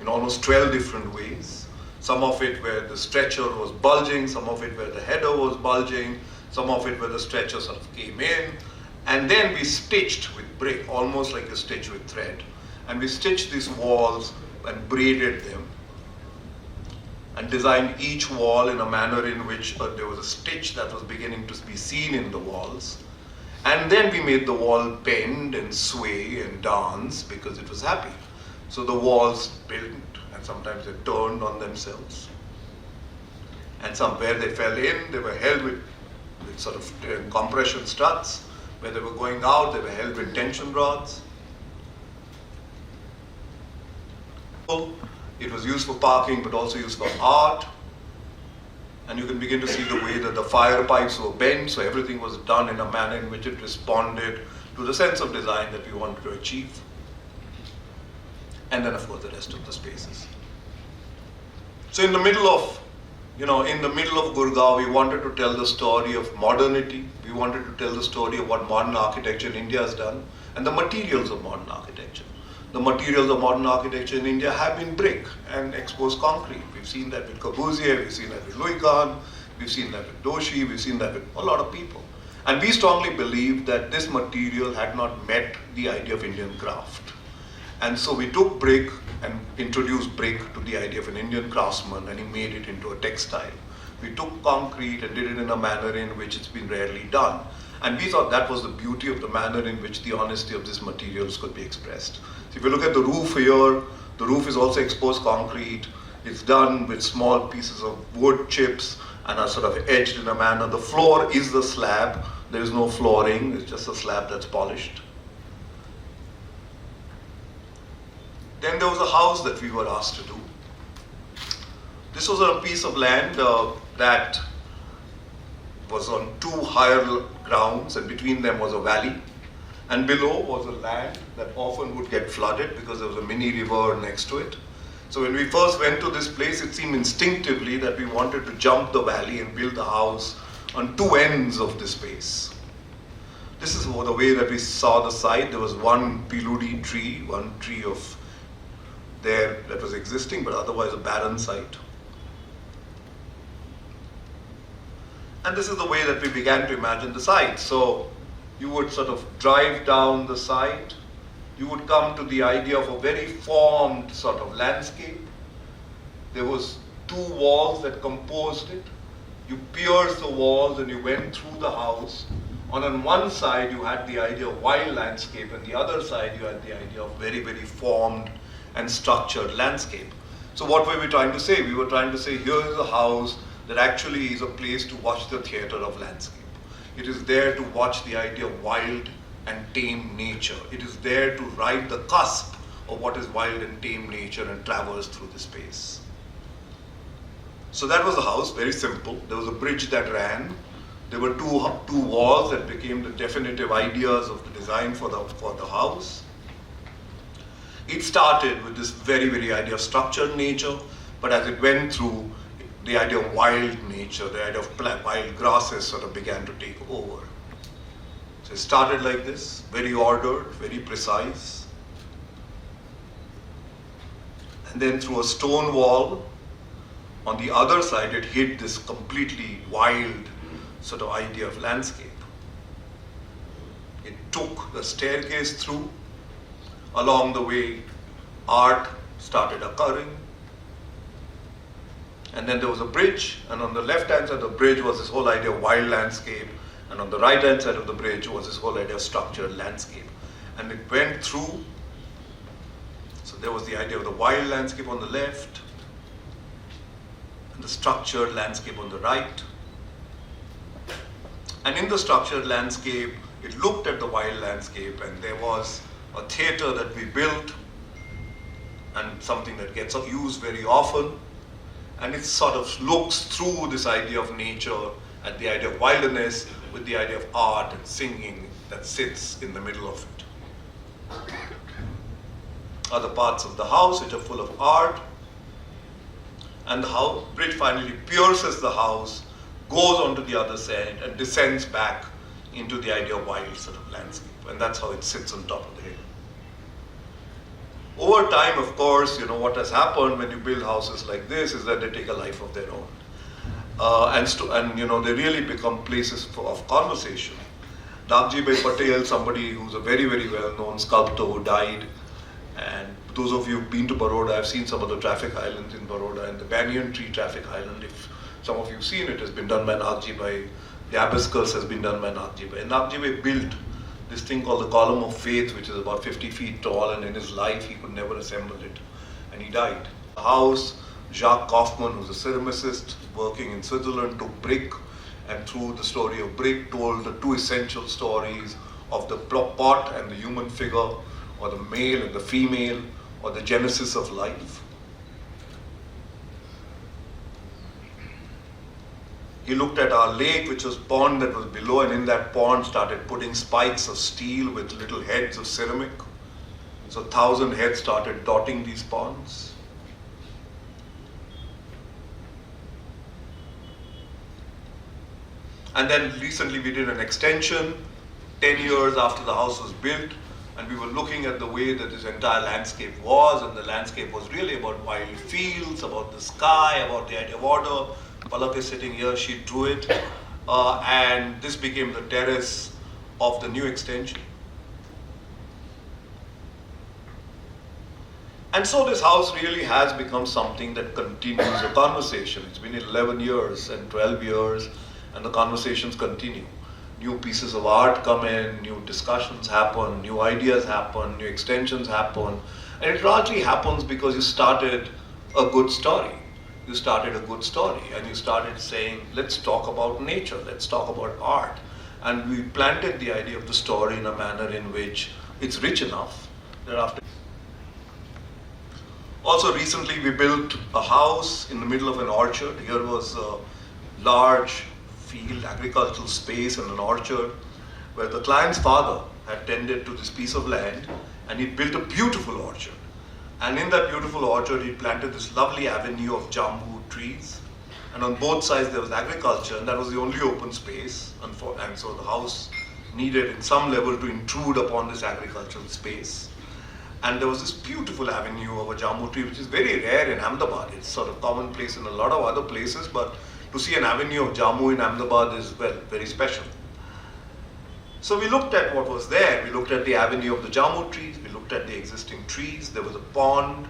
almost 12 different ways. Some of it where the stretcher was bulging, some of it where the header was bulging, some of it where the stretcher sort of came in. And then we stitched with brick, almost like a stitch with thread. And we stitched these walls and braided them and designed each wall in a manner in which there was a stitch that was beginning to be seen in the walls. And then we made the wall bend and sway and dance because it was happy. So the walls bent and sometimes they turned on themselves. And where they fell in, they were held with sort of compression struts. Where they were going out, they were held with tension rods. It was used for parking, but also used for art. And you can begin to see the way that the fire pipes were bent, so everything was done in a manner in which it responded to the sense of design that we wanted to achieve. And then, of course, the rest of the spaces. So in the middle of Gurgaon, we wanted to tell the story of modernity. We wanted to tell the story of what modern architecture in India has done and the materials of modern architecture. The materials of modern architecture in India have been brick and exposed concrete. We've seen that with Corbusier, we've seen that with Louis Kahn, we've seen that with Doshi, we've seen that with a lot of people. And we strongly believe that this material had not met the idea of Indian craft. And so we took brick and introduced brick to the idea of an Indian craftsman, and he made it into a textile. We took concrete and did it in a manner in which it's been rarely done. And we thought that was the beauty of the manner in which the honesty of these materials could be expressed. So if you look at the roof here, the roof is also exposed concrete. It's done with small pieces of wood chips and are sort of edged in a manner. The floor is the slab. There is no flooring. It's just a slab that's polished. Then there was a house that we were asked to do. This was a piece of land that was on two higher grounds, and between them was a valley. And below was a land that often would get flooded because there was a mini river next to it. So when we first went to this place, it seemed instinctively that we wanted to jump the valley and build the house on two ends of the space. This is the way that we saw the site. There was one piludi tree, one tree of there that was existing, but otherwise a barren site. And this is the way that we began to imagine the site. So you would sort of drive down the site, you would come to the idea of a very formed sort of landscape. There was two walls that composed it. You pierced the walls and you went through the house. On one side you had the idea of wild landscape, and the other side you had the idea of very, very formed and structured landscape. So what were we trying to say? We were trying to say, here is a house that actually is a place to watch the theater of landscape. It is there to watch the idea of wild and tame nature. It is there to ride the cusp of what is wild and tame nature and traverse through the space. So that was the house, very simple. There was a bridge that ran. There were two walls that became the definitive ideas of the design for the house. It started with this very, very idea of structured nature, but as it went through, the idea of wild nature, the idea of wild grasses sort of began to take over. So it started like this, very ordered, very precise. And then through a stone wall, on the other side, it hid this completely wild sort of idea of landscape. It took the staircase through. Along the way, art started occurring. And then there was a bridge, and on the left-hand side of the bridge was this whole idea of wild landscape, and on the right-hand side of the bridge was this whole idea of structured landscape. And it went through, so there was the idea of the wild landscape on the left, and the structured landscape on the right. And in the structured landscape, it looked at the wild landscape, and there was a theater that we built, and something that gets used very often. And it sort of looks through this idea of nature and the idea of wilderness with the idea of art and singing that sits in the middle of it. Other parts of the house which are full of art. And the bridge finally pierces the house, goes onto the other side and descends back into the idea of wild sort of landscape. And that's how it sits on top of the hill. Over time, of course, what has happened when you build houses like this is that they take a life of their own. And they really become places of conversation. Nagji Bhai Patel, somebody who's a very, very well-known sculptor who died, and those of you who've been to Baroda, I've seen some of the traffic islands in Baroda, and the banyan tree traffic island, if some of you have seen it, has been done by Nagji Bhai. The hibiscus has been done by Nagji Bhai. And Nagji Bhai built this thing called the Column of Faith, which is about 50 feet tall, and in his life he could never assemble it, and he died. The house, Jacques Kaufmann, who's a ceramicist working in Switzerland, took brick, and through the story of brick told the two essential stories of the pot and the human figure, or the male and the female, or the genesis of life. He looked at our lake, which was a pond that was below, and in that pond started putting spikes of steel with little heads of ceramic. So 1,000 heads started dotting these ponds. And then recently we did an extension, 10 years after the house was built, and we were looking at the way that this entire landscape was, and the landscape was really about wild fields, about the sky, about the idea of order. Palak is sitting here, she drew it, and this became the terrace of the new extension. And so this house really has become something that continues a conversation. It's been 11 years and 12 years, and the conversations continue. New pieces of art come in, new discussions happen, new ideas happen, new extensions happen, and it largely happens because you started a good story. You started a good story, and you started saying, let's talk about nature, let's talk about art. And we planted the idea of the story in a manner in which it's rich enough that after. Also recently we built a house in the middle of an orchard. Here was a large field, agricultural space and an orchard where the client's father had tended to this piece of land, and he built a beautiful orchard. And in that beautiful orchard, he planted this lovely avenue of jambu trees. And on both sides, there was agriculture, and that was the only open space. And so the house needed, in some level, to intrude upon this agricultural space. And there was this beautiful avenue of a jambu tree, which is very rare in Ahmedabad. It's sort of commonplace in a lot of other places, but to see an avenue of jammu in Ahmedabad is, well, very special. So we looked at what was there. We looked at the avenue of the jammu trees. We looked at the existing trees. There was a pond.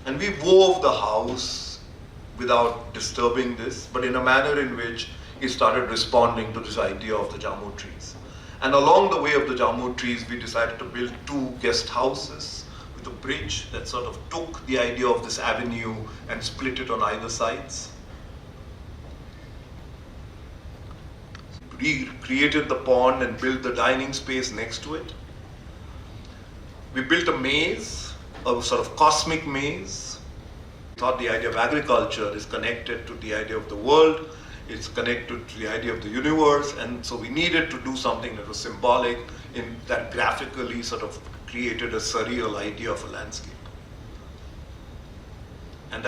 And we wove the house without disturbing this, but in a manner in which he started responding to this idea of the Jammu trees. And along the way of the Jammu trees, we decided to build 2 guest houses with a bridge that sort of took the idea of this avenue and split it on either sides. We created the pond and built the dining space next to it. We built a maze, a sort of cosmic maze. We thought the idea of agriculture is connected to the idea of the world, it's connected to the idea of the universe, and so we needed to do something that was symbolic, in that graphically sort of created a surreal idea of a landscape. And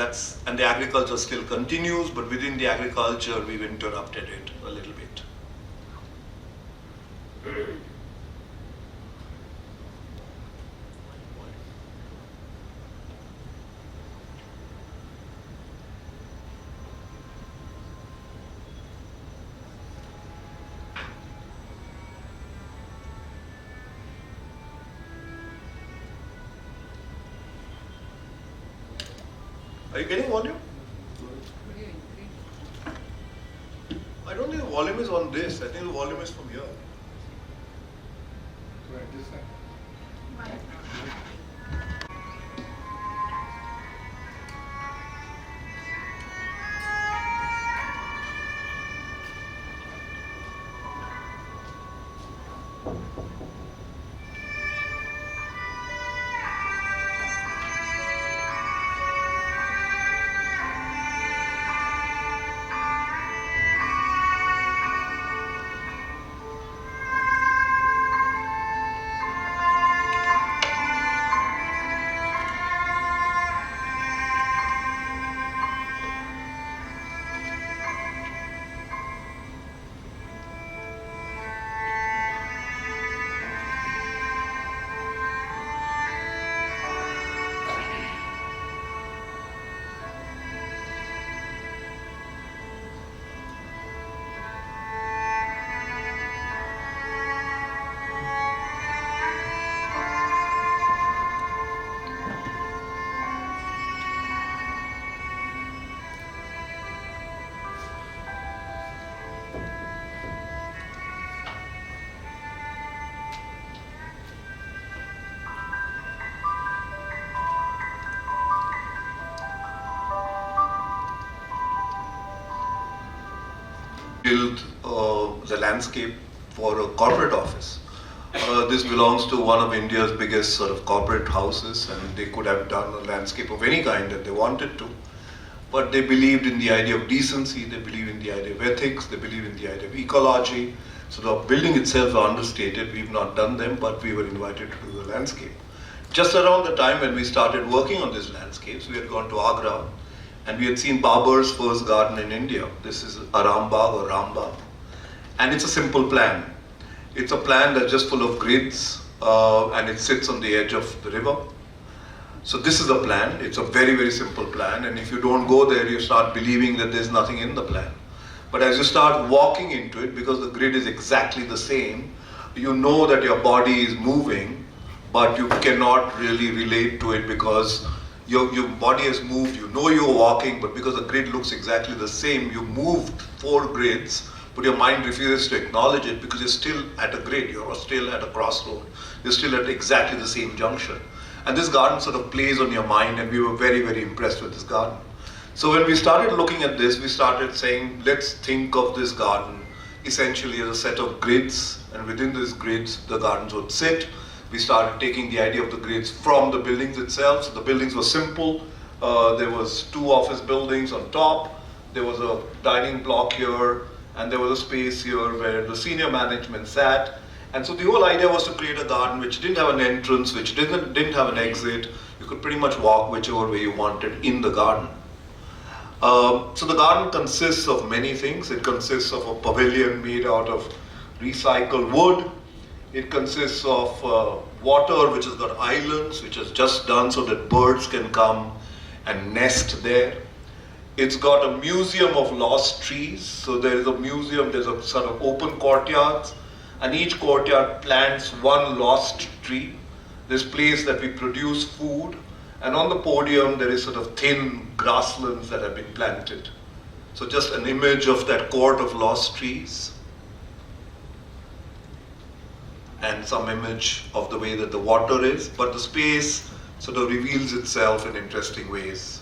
the agriculture still continues, but within the agriculture we've interrupted it a little bit. Are you getting volume? I don't think the volume is on this. I think the volume is from here. Built the landscape for a corporate office. This belongs to one of India's biggest sort of corporate houses, and they could have done a landscape of any kind that they wanted to. But they believed in the idea of decency, they believe in the idea of ethics, they believe in the idea of ecology. So the building itself is understated, we've not done them, but we were invited to do the landscape. Just around the time when we started working on these landscapes, we had gone to Agra, and we had seen Babur's first garden in India. This is Arambagh or Rambagh. And it's a simple plan. It's a plan that's just full of grids, and it sits on the edge of the river. So this is the plan. It's a very, very simple plan. And if you don't go there, you start believing that there's nothing in the plan. But as you start walking into it, because the grid is exactly the same, you know that your body is moving, but you cannot really relate to it because your body has moved, you know you're walking, but because the grid looks exactly the same, you moved 4 grids, but your mind refuses to acknowledge it because you're still at a grid, you're still at a crossroad, you're still at exactly the same junction. And this garden sort of plays on your mind, and we were very, very impressed with this garden. So when we started looking at this, we started saying, let's think of this garden essentially as a set of grids, and within these grids, the gardens would sit. We started taking the idea of the grids from the buildings itself. So the buildings were simple. There was 2 office buildings on top. There was a dining block here, and there was a space here where the senior management sat. And so the whole idea was to create a garden which didn't have an entrance, which didn't have an exit. You could pretty much walk whichever way you wanted in the garden. So the garden consists of many things. It consists of a pavilion made out of recycled wood. It consists of water which has got islands, which is just done so that birds can come and nest there. It's got a museum of lost trees. So there is a museum, there's a sort of open courtyards, and each courtyard plants 1 lost tree. This place that we produce food, And on the podium, there is sort of thin grasslands that have been planted. So just an image of that court of lost trees, and some image of the way that the water is, but the space sort of reveals itself in interesting ways.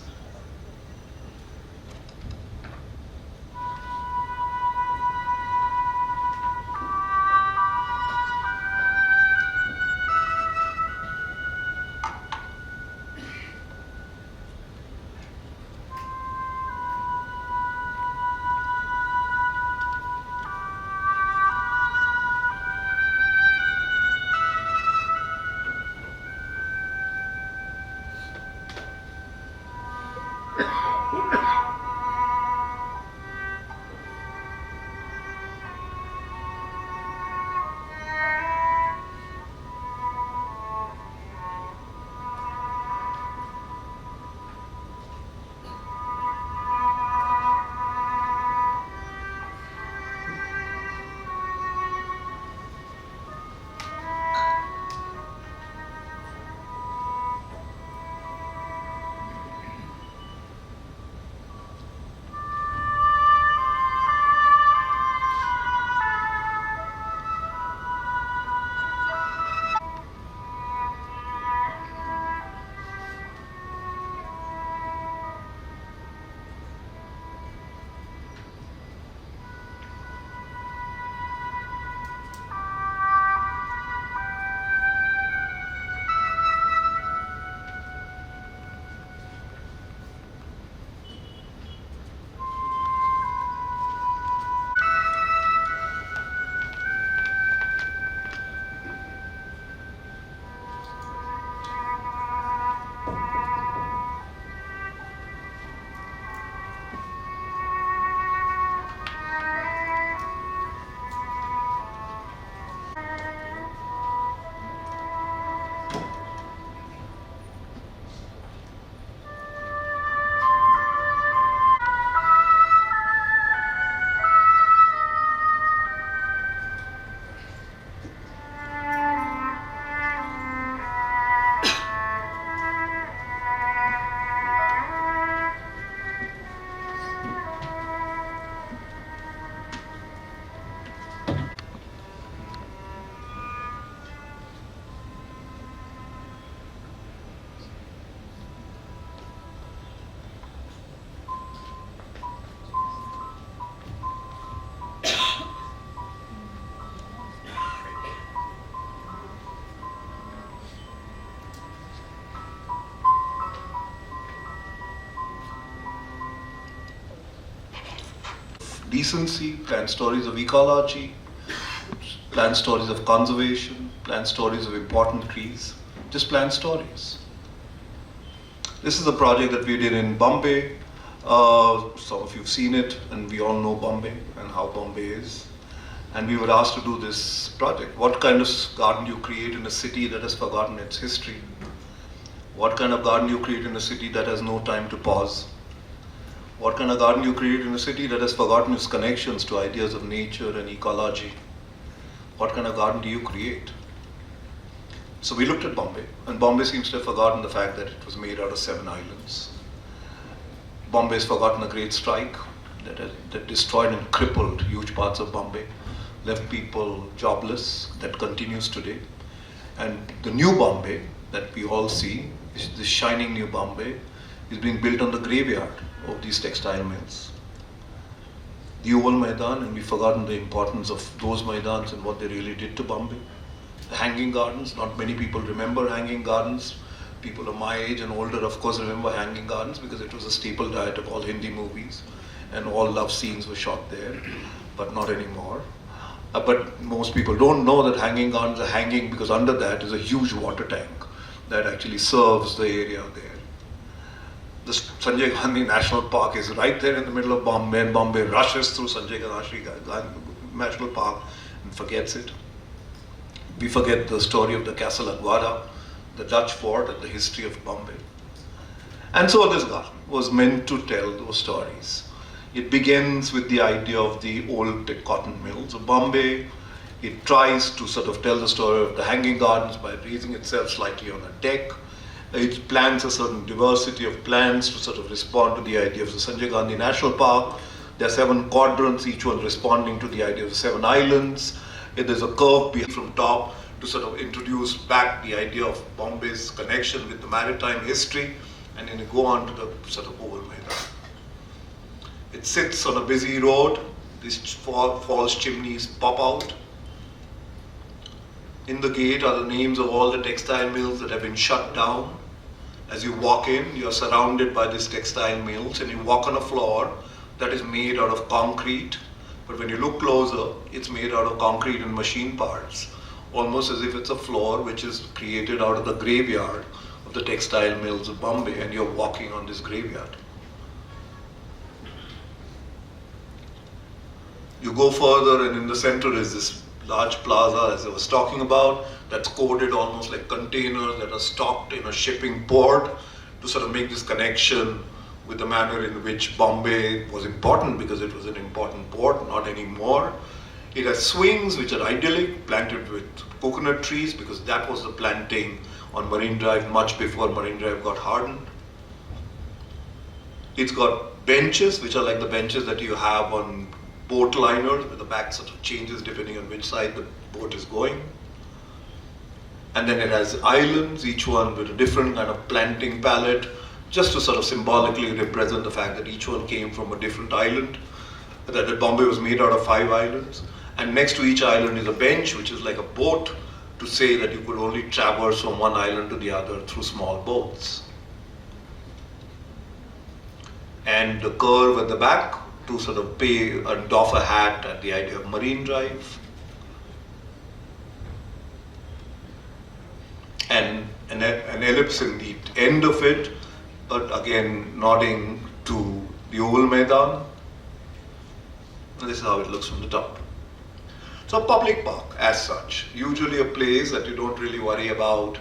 Decency, plant stories of ecology, plant stories of conservation, plant stories of important trees, just plant stories. This is a project that we did in Bombay. Some of you have seen it, and we all know Bombay and how Bombay is. And we were asked to do this project. What kind of garden do you create in a city that has forgotten its history? What kind of garden do you create in a city that has no time to pause? What kind of garden do you create in a city that has forgotten its connections to ideas of nature and ecology? What kind of garden do you create? So we looked at Bombay, and Bombay seems to have forgotten the fact that it was made out of 7 islands. Bombay has forgotten a great strike that destroyed and crippled huge parts of Bombay, left people jobless, that continues today. And the new Bombay that we all see, this shining new Bombay, is being built on the graveyard of these textile mills. The Oval Maidan, and we've forgotten the importance of those Maidans and what they really did to Bombay. The hanging gardens, not many people remember hanging gardens. People of my age and older, of course, remember hanging gardens because it was a staple diet of all Hindi movies and all love scenes were shot there, but not anymore. But most people don't know that hanging gardens are hanging because under that is a huge water tank that actually serves the area there. The Sanjay Gandhi National Park is right there in the middle of Bombay, and Bombay rushes through Sanjay Gandhi National Park and forgets it. We forget the story of the Castle Aguada, the Dutch fort, and the history of Bombay. And so this garden was meant to tell those stories. It begins with the idea of the old cotton mills of Bombay. It tries to sort of tell the story of the hanging gardens by raising itself slightly on a deck. It plans a certain diversity of plans to sort of respond to the idea of the Sanjay Gandhi National Park. There are 7 quadrants, each one responding to the idea of the 7 islands. There's a curve from top to sort of introduce back the idea of Bombay's connection with the maritime history, and then you go on to the sort of Oval Maidan. It sits on a busy road. These false chimneys pop out. In the gate are the names of all the textile mills that have been shut down. As you walk in, you're surrounded by these textile mills, and you walk on a floor that is made out of concrete. But when you look closer, it's made out of concrete and machine parts, almost as if it's a floor which is created out of the graveyard of the textile mills of Bombay, and you're walking on this graveyard. You go further, and in the center is this large plaza, as I was talking about, that's coded almost like containers that are stocked in a shipping port to sort of make this connection with the manner in which Bombay was important, because it was an important port, not anymore. It has swings which are idyllic, planted with coconut trees, because that was the planting on Marine Drive much before Marine Drive got hardened. It's got benches which are like the benches that you have on boat liners, where the back sort of changes depending on which side the boat is going. And then it has islands, each one with a different kind of planting palette, just to sort of symbolically represent the fact that each one came from a different island, that Bombay was made out of 5 islands. And next to each island is a bench, which is like a boat, to say that you could only traverse from one island to the other through small boats. And the curve at the back to sort of pay and doff a hat at the idea of Marine Drive. And an ellipse in the end of it, but again nodding to the Oval Maidan. And this is how it looks from the top. So a public park as such, usually a place that you don't really worry about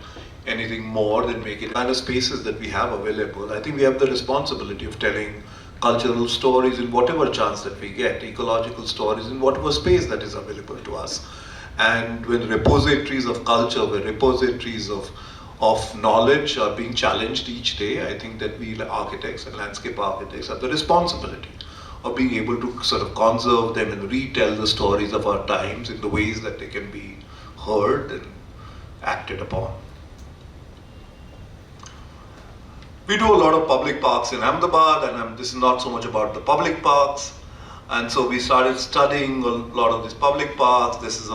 anything more than making the kind of spaces that we have available. I think we have the responsibility of telling cultural stories in whatever chance that we get, ecological stories in whatever space that is available to us. And when repositories of culture, when repositories of knowledge are being challenged each day, I think that we architects and landscape architects have the responsibility of being able to sort of conserve them and retell the stories of our times in the ways that they can be heard and acted upon. We do a lot of public parks in Ahmedabad, and this is not so much about the public parks. And so we started studying a lot of these public parks. This is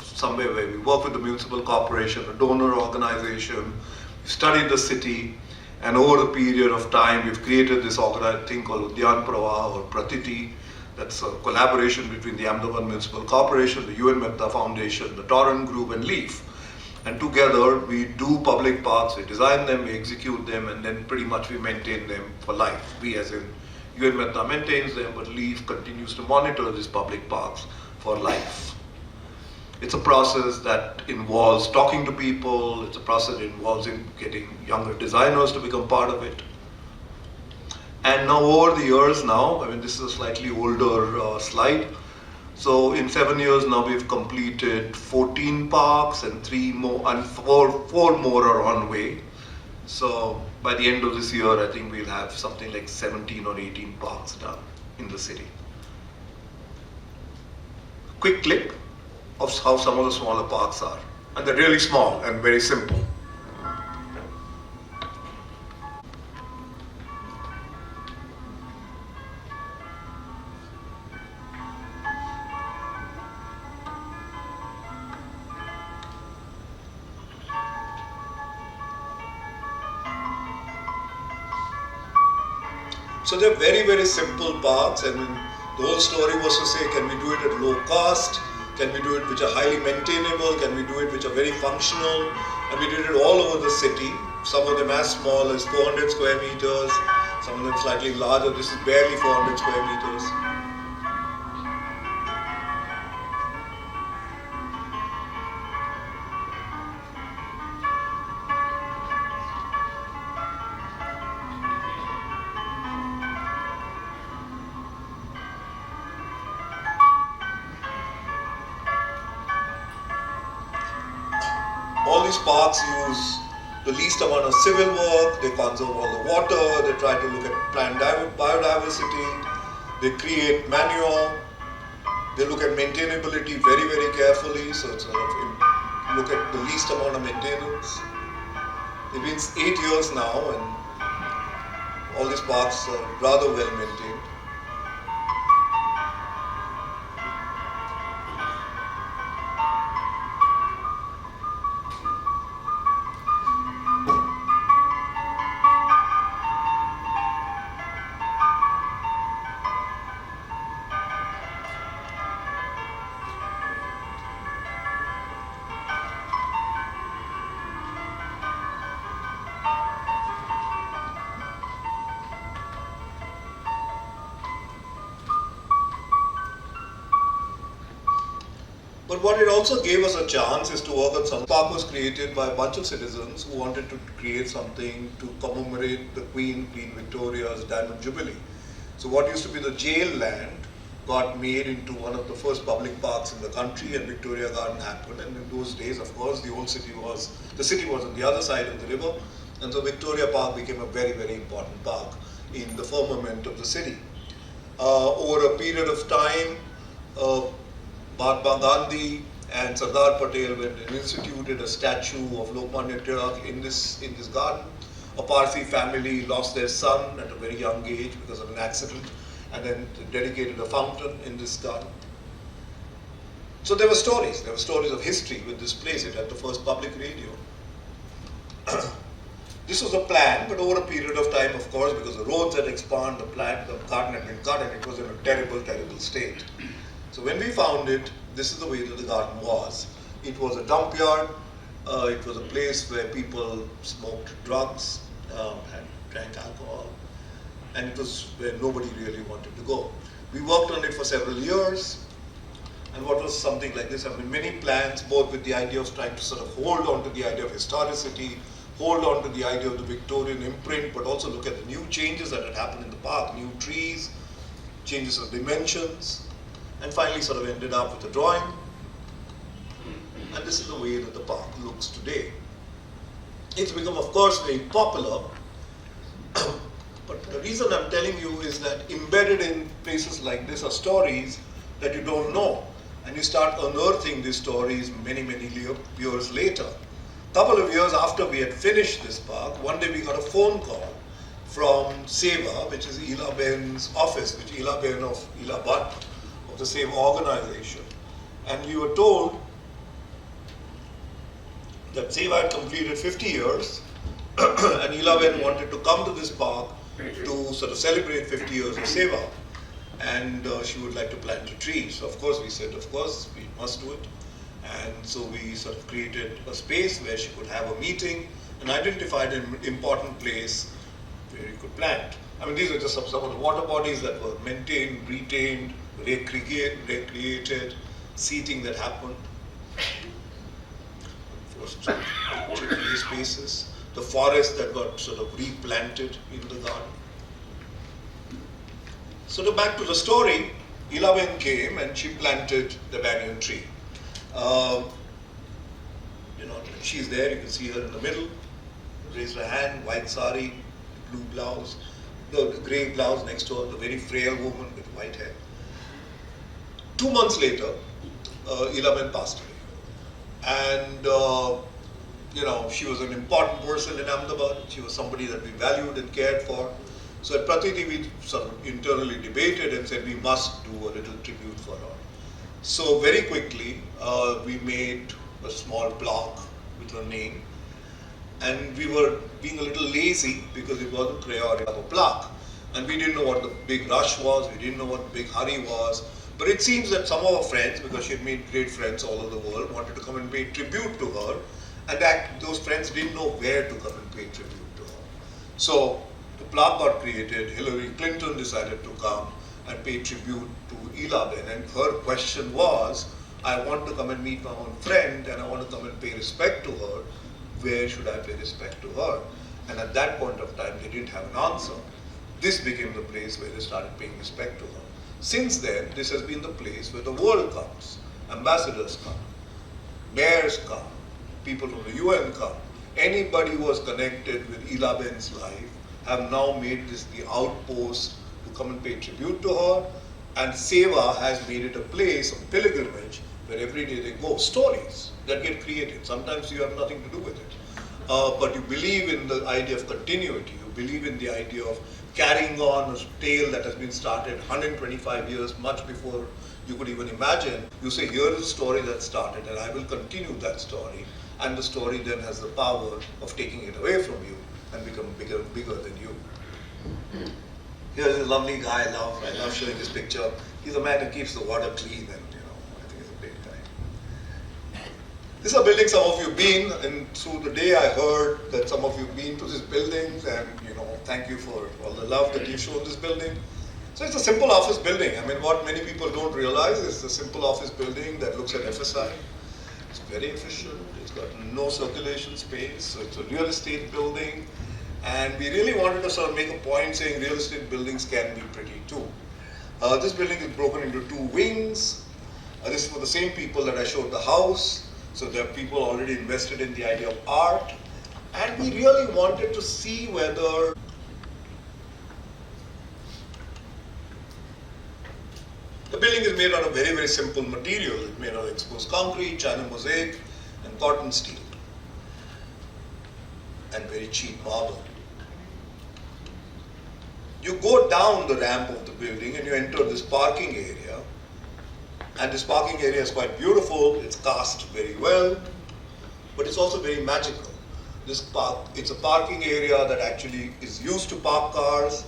somewhere where we work with the municipal corporation, a donor organization. We studied the city, and over a period of time, we've created this thing called Udyan Pravah or Pratiti. That's a collaboration between the Ahmedabad Municipal Corporation, the UN Mehta Foundation, the Torrent Group, and LEAF. And together, we do public parks, we design them, we execute them, and then pretty much we maintain them for life. We, as in UN Mehta, maintains them, but LEAF continues to monitor these public parks for life. It's a process that involves talking to people. It's a process that involves getting younger designers to become part of it. And now over the years now, this is a slightly older slide. So in 7 years now, we've completed 14 parks, and 3 more, and 4 more are on way. So by the end of this year, I think we'll have something like 17 or 18 parks done in the city. Quick clip of how some of the smaller parks are. And they're really small and very simple. So they're very, very simple parks. The whole story was to say, can we do it at low cost? Can we do it which are highly maintainable? Can we do it which are very functional? And we did it all over the city. Some of them as small as 400 square meters, some of them slightly larger. This is barely 400 square meters. All these parks use the least amount of civil work, they conserve all the water, they try to look at plant biodiversity, they create manure, they look at maintainability very, very carefully, so it's sort of look at the least amount of maintenance. It's been 8 years now and all these parks are rather well maintained. But what it also gave us a chance is to work on some. The park was created by a bunch of citizens who wanted to create something to commemorate the Queen Victoria's Diamond Jubilee. So what used to be the jail land got made into one of the first public parks in the country, and Victoria Garden happened. And in those days, of course, the city was on the other side of the river, and so Victoria Park became a very, very important park in the firmament of the city. Over a period of time, Mahatma Gandhi and Sardar Patel went and instituted a statue of Lokmanya Tilak in this garden. A Parsi family lost their son at a very young age because of an accident, and then dedicated a fountain in this garden. So there were stories of history with this place. It had the first public radio. This was a plan, but over a period of time, of course, because the roads had expanded, the garden had been cut, and it was in a terrible, terrible state. So when we found it, this is the way that the garden was. It was a dump yard. It was a place where people smoked drugs, drank alcohol, and it was where nobody really wanted to go. We worked on it for several years, and what was something like this? I mean, many plans, both with the idea of trying to sort of hold on to the idea of historicity, hold on to the idea of the Victorian imprint, but also look at the new changes that had happened in the park, new trees, changes of dimensions, and finally sort of ended up with a drawing. And this is the way that the park looks today. It's become, of course, very popular, but the reason I'm telling you is that embedded in places like this are stories that you don't know, and you start unearthing these stories many, many years later. A couple of years after we had finished this park, one day we got a phone call from Seva, which is Ila Ben's office, which Ila Ben of Ila Bhatt, of the same organization. And we were told that Seva had completed 50 years and Ila Ben wanted to come to this park to sort of celebrate 50 years of Seva. And she would like to plant a tree. So of course we said, of course, we must do it. And so we sort of created a space where she could have a meeting and identified an important place where you could plant. I mean, these are just some of the water bodies that were maintained, retained, recreated, seating that happened. First tree spaces, the forest that got sort of replanted in the garden. So back to the story, Ilaben came and she planted the banyan tree. She's there, you can see her in the middle, raised her hand, white sari, blue blouse, the grey blouse next to her, the very frail woman with white hair. 2 months later, Ilaben passed away. And she was an important person in Ahmedabad. She was somebody that we valued and cared for. So at Pratiti, we sort of internally debated and said we must do a little tribute for her. So very quickly, we made a small plaque with her name. And we were being a little lazy because it wasn't priority of a plaque. And we didn't know what the big rush was, we didn't know what the big hurry was. But it seems that some of our friends, because she had made great friends all over the world, wanted to come and pay tribute to her. And those friends didn't know where to come and pay tribute to her. So the plaque got created. Hillary Clinton decided to come and pay tribute to Ilaben. And her question was, I want to come and meet my own friend and I want to come and pay respect to her. Where should I pay respect to her? And at that point of time, they didn't have an answer. This became the place where they started paying respect to her. Since then, this has been the place where the world comes. Ambassadors come, mayors come, people from the UN come. anybody who was connected with Ilaben's life have now made this the outpost to come and pay tribute to her. And Seva has made it a place of pilgrimage where every day they go. Stories that get created. Sometimes you have nothing to do with it. But you believe in the idea of continuity. You believe in the idea of carrying on a tale that has been started 125 years, much before you could even imagine. You say, here is a story that started and I will continue that story. And the story then has the power of taking it away from you and become bigger than you. Here's a lovely guy I love showing this picture. He's a man who keeps the water clean, and I think he's a great guy. This is a building some of you have been, and through the day I heard that some of you have been to this building, and thank you for all the love that you show this building. So it's a simple office building. I mean, what many people don't realize is a simple office building that looks at FSI. It's very efficient. It's got no circulation space. So it's a real estate building. And we really wanted to sort of make a point saying real estate buildings can be pretty too. This building is broken into two wings. This is for the same people that I showed the house. So there are people already invested in the idea of art. And we really wanted to see whether the building is made out of very, very simple material. It's made out of exposed concrete, China mosaic, and cotton steel. And very cheap marble. You go down the ramp of the building and you enter this parking area. And this parking area is quite beautiful. It's cast very well, but it's also very magical. It's a parking area that actually is used to park cars,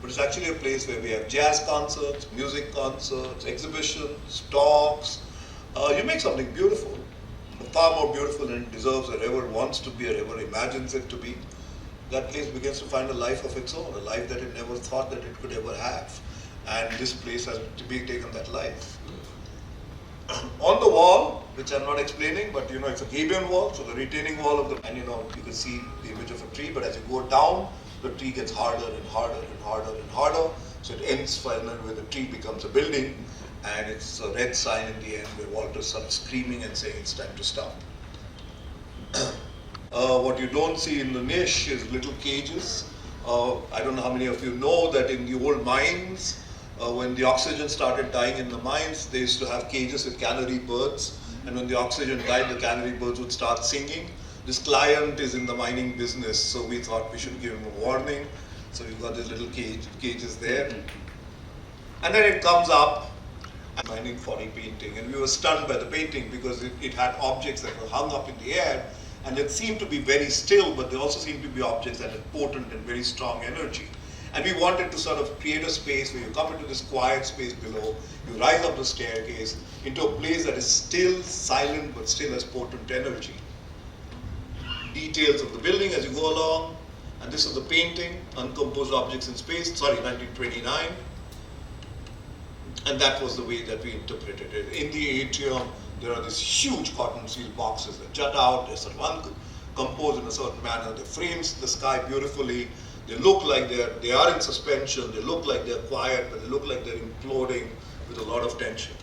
but it's actually a place where we have jazz concerts, music concerts, exhibitions, talks. You make something beautiful, far more beautiful than it deserves or ever wants to be or ever imagines it to be. That place begins to find a life of its own, a life that it never thought that it could ever have. And this place has taken that life. On the wall, which I'm not explaining, but it's a Gabion wall, so the retaining wall of and you can see the image of a tree, but as you go down, the tree gets harder and harder and harder and harder, so it ends finally where the tree becomes a building, and it's a red sign in the end where Walter's sort of screaming and saying it's time to stop. What you don't see in the niche is little cages. I don't know how many of you know that in the old mines, when the oxygen started dying in the mines, they used to have cages with canary birds, and when the oxygen died, the canary birds would start singing. This client is in the mining business, so we thought we should give him a warning. So we've got these little cages there. And then it comes up, 1940 painting, and we were stunned by the painting because it had objects that were hung up in the air, and it seemed to be very still, but they also seemed to be objects that had potent and very strong energy. And we wanted to sort of create a space where you come into this quiet space below, you rise up the staircase into a place that is still silent but still has potent energy. Details of the building as you go along, and this is the painting, Uncomposed Objects in Space, 1929. And that was the way that we interpreted it. In the atrium, there are these huge cotton seal boxes that jut out, they're sort of uncomposed in a certain manner, they frame the sky beautifully. They look like they are in suspension, they look like they're quiet, but they look like they're imploding with a lot of tension.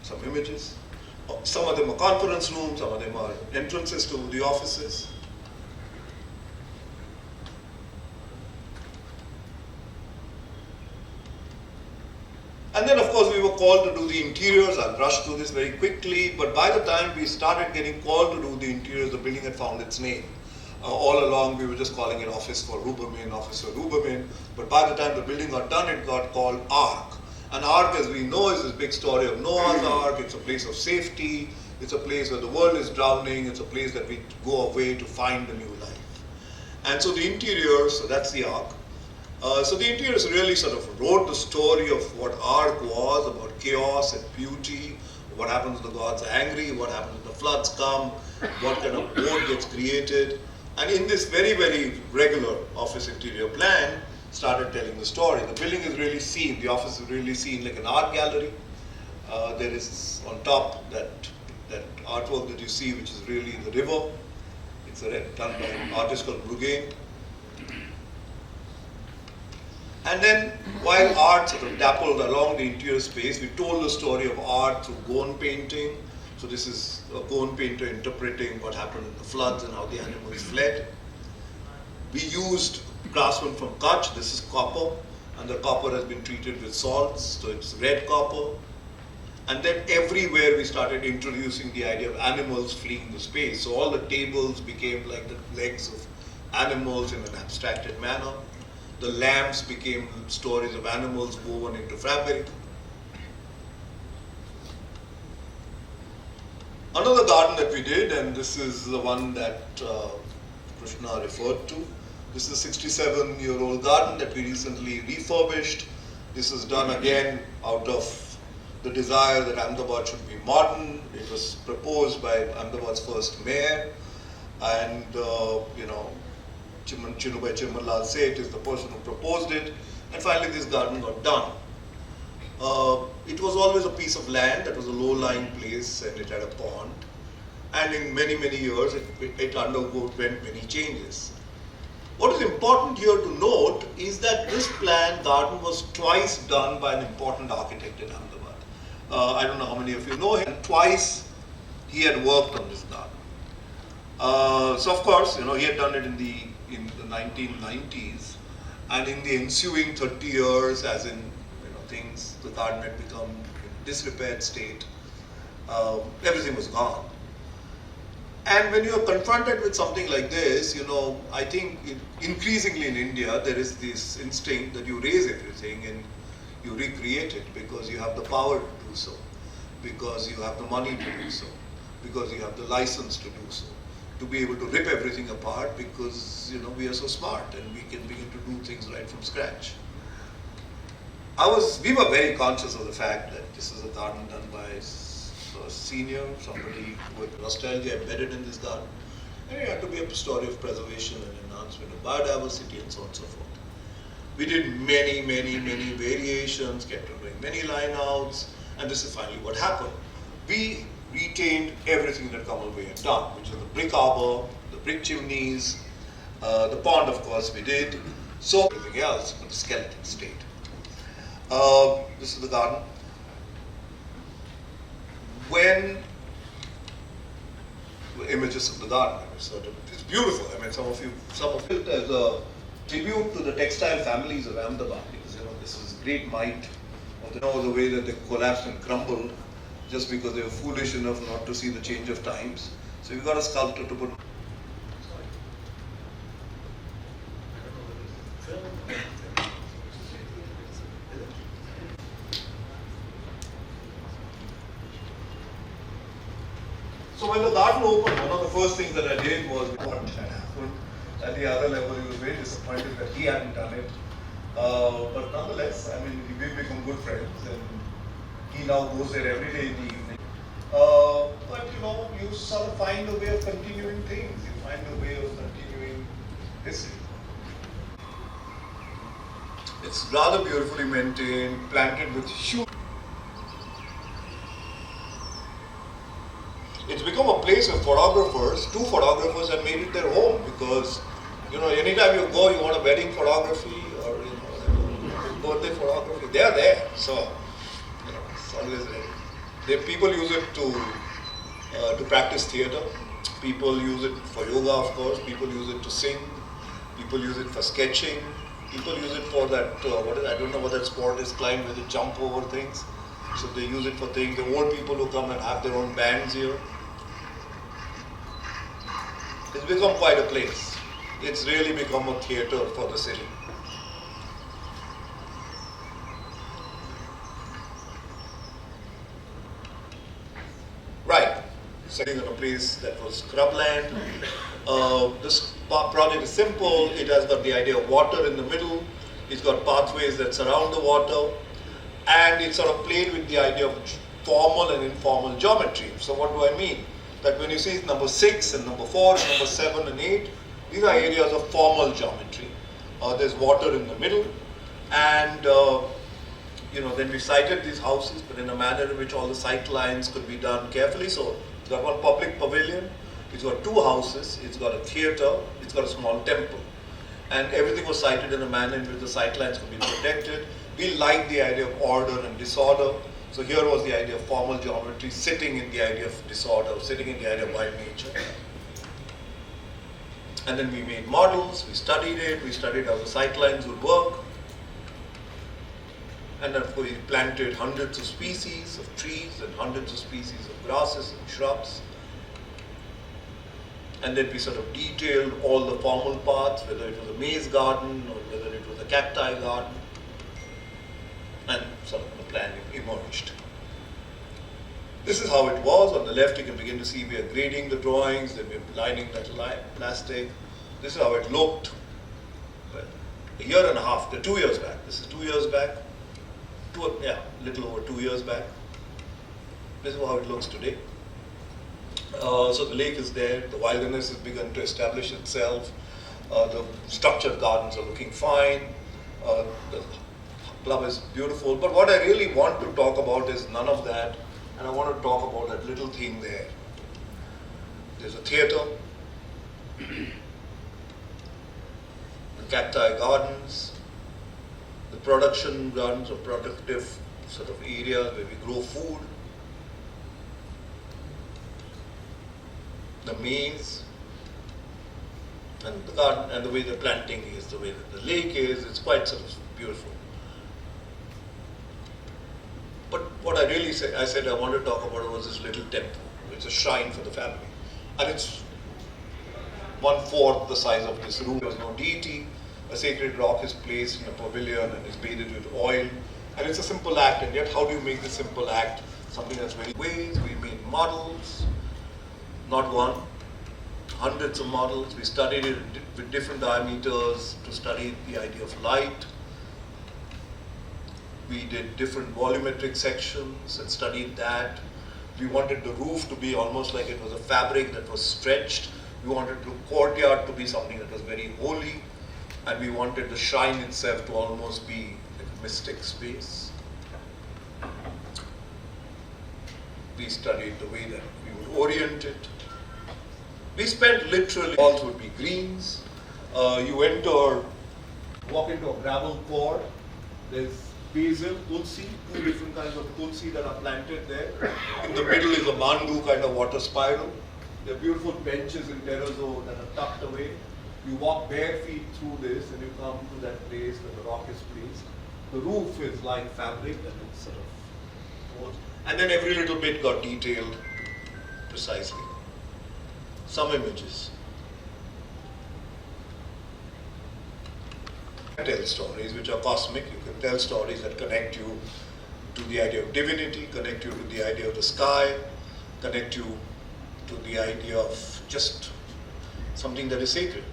Some images. Some of them are conference rooms, some of them are entrances to the offices. And then, of course, we were called to do the interiors. I'll rush through this very quickly, but by the time we started getting called to do the interiors, the building had found its name. All along, we were just calling it Office for Ruberman, Office for Ruberman, but by the time the building got done, it got called Ark. And Ark, as we know, is this big story of Noah's Ark. It's a place of safety. It's a place where the world is drowning. It's a place that we go away to find a new life. And so the interiors, so that's the Ark. So the interiors really sort of wrote the story of what Ark was, about chaos and beauty, what happens when the gods are angry, what happens when the floods come, what kind of board gets created. And in this very, very regular office interior plan, started telling the story. The building is really seen, the office is really seen like an art gallery. There is on top that artwork that you see, which is really the river. It's done by an artist called Brugain. And then while art sort of dappled along the interior space, we told the story of art through gone painting. So this is a gone painter interpreting what happened in the floods and how the animals fled. We used craftsmen from Kutch. This is copper, and the copper has been treated with salts, so it's red copper. And then everywhere we started introducing the idea of animals fleeing the space. So all the tables became like the legs of animals in an abstracted manner. The lamps became stories of animals woven into fabric. Another garden that we did, and this is the one that Krishna referred to. This is a 67-year-old garden that we recently refurbished. This is done again out of the desire that Ahmedabad should be modern. It was proposed by Ahmedabad's first mayor, and Chinubai Chimmanlal Seth is the person who proposed it, and finally this garden got done. It was always a piece of land that was a low-lying place, and it had a pond, and in many, many years it underwent many changes. What is important here to note is that this planned garden was twice done by an important architect in Ahmedabad. I don't know how many of you know him. Twice he had worked on this garden. So of course, he had done it in the 1990s, and in the ensuing 30 years, as in things, the garden had become in disrepaired state. Everything was gone. And when you are confronted with something like this, I think increasingly in India there is this instinct that you raise everything and you recreate it because you have the power to do so, because you have the money to do so, because you have the license to do so, to be able to rip everything apart because we are so smart and we can begin to do things right from scratch. We were very conscious of the fact that this is a garden done by a senior, somebody with nostalgia embedded in this garden, and it had to be a story of preservation and enhancement of biodiversity and so on and so forth. We did many, many, many variations, kept on doing many line outs, and this is finally what happened. We retained everything that Kamal Bhai had done, which is the brick arbor, the brick chimneys, the pond, of course, we did, so everything else in the skeleton state. This is the garden. When images of the garden, it's beautiful. I mean, some of it as a tribute to the textile families of Ahmedabad, because this is great might of the way that they collapsed and crumbled just because they were foolish enough not to see the change of times. So we got a sculptor to put. So when the garden opened, one of the first things that I did was what had happened. At the other level, he was very disappointed that he hadn't done it. But nonetheless, I mean, we've become good friends, and he now goes there every day in the evening. But you sort of find a way of continuing things. You find a way of continuing history. It's rather beautifully maintained, planted with huge. It's become a place where two photographers have made it their home because, anytime you go, you want a wedding photography or, birthday photography, they are there. So, it's always there. People use it to practice theatre. People use it for yoga, of course. People use it to sing. People use it for sketching. People use it for that, I don't know what that sport is, climb where they jump over things. So they use it for things. The old people who come and have their own bands here. It's become quite a place. It's really become a theatre for the city. Right. Sitting in a place that was scrubland. This project is simple. It has got the idea of water in the middle. It's got pathways that surround the water. And it sort of played with the idea of formal and informal geometry. So what do I mean? That when you see number 6 and number 4 and number 7 and 8, these are areas of formal geometry. There's water in the middle, and then we sited these houses, but in a manner in which all the sight lines could be done carefully. So it's got one public pavilion, it's got 2 houses, it's got a theatre, it's got a small temple. and everything was sited in a manner in which the sightlines could be protected. We liked the idea of order and disorder. So here was the idea of formal geometry sitting in the idea of disorder, sitting in the idea of wild nature. And then we made models, we studied it, we studied how the sightlines would work. And then we planted hundreds of species of trees and hundreds of species of grasses and shrubs. And then we sort of detailed all the formal parts, whether it was a maze garden or whether it was a cacti garden. And sort of the plan emerged. This is how it was. On the left you can begin to see we are grading the drawings, then we're lining that plastic. This is how it looked. Well, a year and a half, 2 years back. This is 2 years back. Little over 2 years back. This is how it looks today. So the lake is there, the wilderness has begun to establish itself, the structured gardens are looking fine, the club is beautiful, but what I really want to talk about is none of that, and I want to talk about that little thing there. There's a theatre, the cacti gardens, the production gardens or productive sort of areas where we grow food, the maze, and the garden, and the way the planting is, the way that the lake is, it's quite sort of beautiful. But what I really said, I wanted to talk about was this little temple. It's a shrine for the family. And it's 1/4 the size of this room. There was no deity. A sacred rock is placed in a pavilion and is bathed with oil. And it's a simple act, and yet how do you make this simple act something that's very ways? We made models. Not one, hundreds of models. We studied it with different diameters to study the idea of light. We did different volumetric sections and studied that. We wanted the roof to be almost like it was a fabric that was stretched. We wanted the courtyard to be something that was very holy. And we wanted the shrine itself to almost be like a mystic space. We studied the way that we would orient it. We spent literally, walls would be greens. You walk into a gravel court. There's basil, tulsi, 2 different kinds of tulsi that are planted there. In the middle is a mandu kind of water spiral. There are beautiful benches in terrazzo that are tucked away. You walk bare feet through this and you come to that place where the rock is placed. The roof is like fabric and it's sort of, and then every little bit got detailed precisely. Some images. Tell stories which are cosmic. You can tell stories that connect you to the idea of divinity, connect you to the idea of the sky, connect you to the idea of just something that is sacred.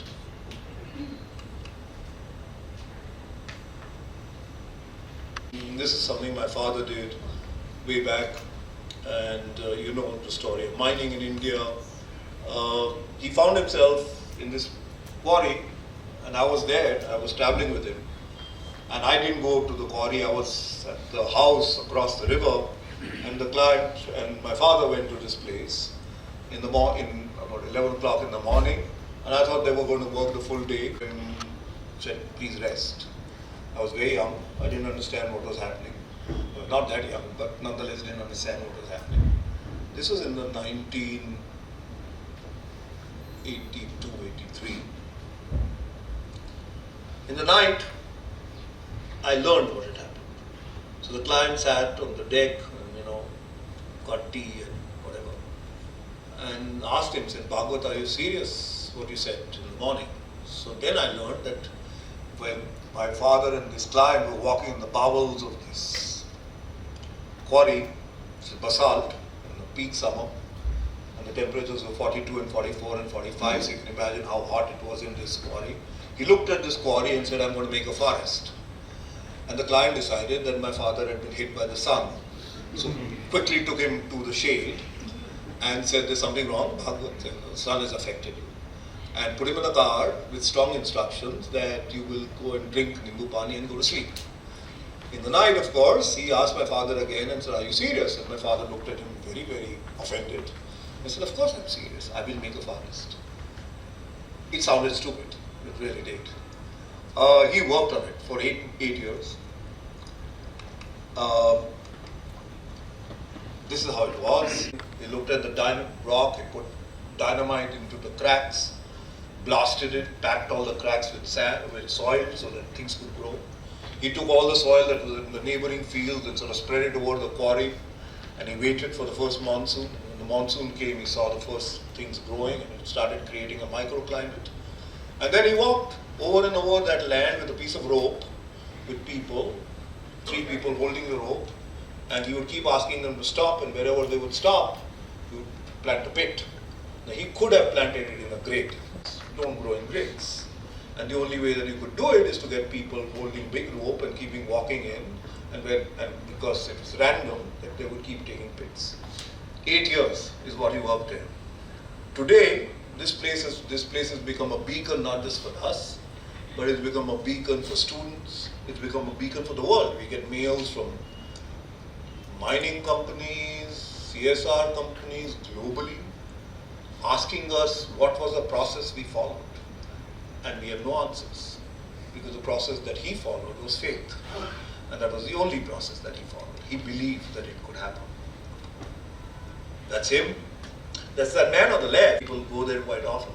This is something my father did way back, and you know the story of mining in India. He found himself in this quarry, and I was there, I was traveling with him. And I didn't go to the quarry, I was at the house across the river, and the client and my father went to this place in about 11 o'clock in the morning, and I thought they were going to work the full day, and said, please rest. I was very young, I didn't understand what was happening. Well, not that young, but nonetheless didn't understand what was happening. This was in the 1982, 83. In the night, I learned what had happened. So the client sat on the deck and, got tea and whatever. And asked him, said, Bhagwat, are you serious what you said in the morning? So then I learned that when my father and this client were walking in the bowels of this quarry, which is basalt, in the peak summer, and the temperatures were 42 and 44 and 45, so you can imagine how hot it was in this quarry. He looked at this quarry and said, I'm going to make a forest. And the client decided that my father had been hit by the sun. So quickly took him to the shade and said, there's something wrong, Bhagwat, the sun has affected you. And put him in a car with strong instructions that you will go and drink Nimbu Pani and go to sleep. In the night, of course, he asked my father again and said, are you serious? And my father looked at him very, very offended. I said, of course I'm serious. I will make a forest. It sounded stupid. It really did. He worked on it for eight years. This is how it was. He looked at the rock, he put dynamite into the cracks, blasted it, packed all the cracks with sand, with soil so that things could grow. He took all the soil that was in the neighboring fields and sort of spread it over the quarry, and he waited for the first monsoon. When the monsoon came, he saw the first things growing, and it started creating a microclimate. And then he walked over and over that land with a piece of rope, with people, 3 people holding the rope, and he would keep asking them to stop, and wherever they would stop, he would plant a pit. Now he could have planted it in a grate. Don't grow in grates. And the only way that you could do it is to get people holding big rope and keeping walking in, and because it was random, that they would keep taking pits. 8 years is what he worked there. Today, this place has become a beacon not just for us, but it's become a beacon for students. It's become a beacon for the world. We get mails from mining companies, CSR companies globally, asking us what was the process we followed. And we have no answers, because the process that he followed was faith. And that was the only process that he followed. He believed that it could happen. That's him. That's that man on the left. People go there quite often.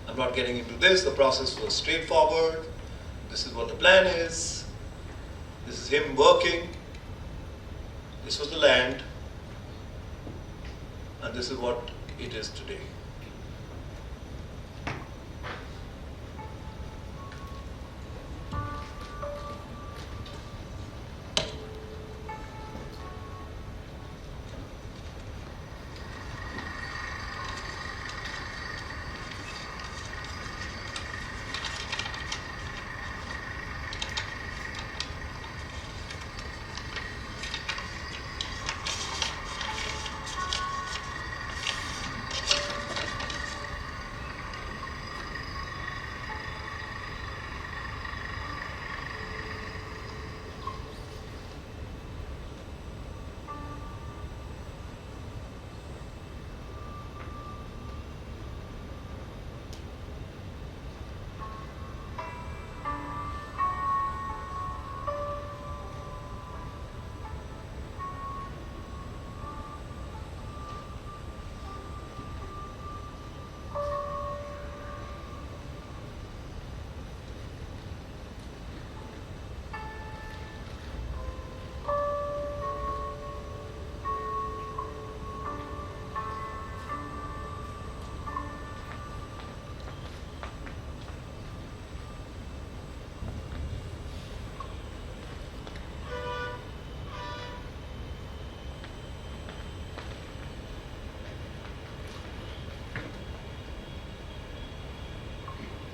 I'm not getting into this. The process was straightforward. This is what the plan is. This is him working. This was the land. And this is what it is today.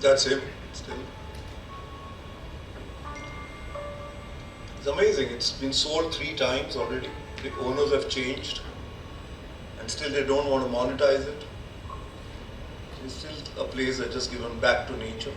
That's him, still. It's amazing. It's been sold 3 times already. The owners have changed, and still they don't want to monetize it. It's still a place that's just given back to nature.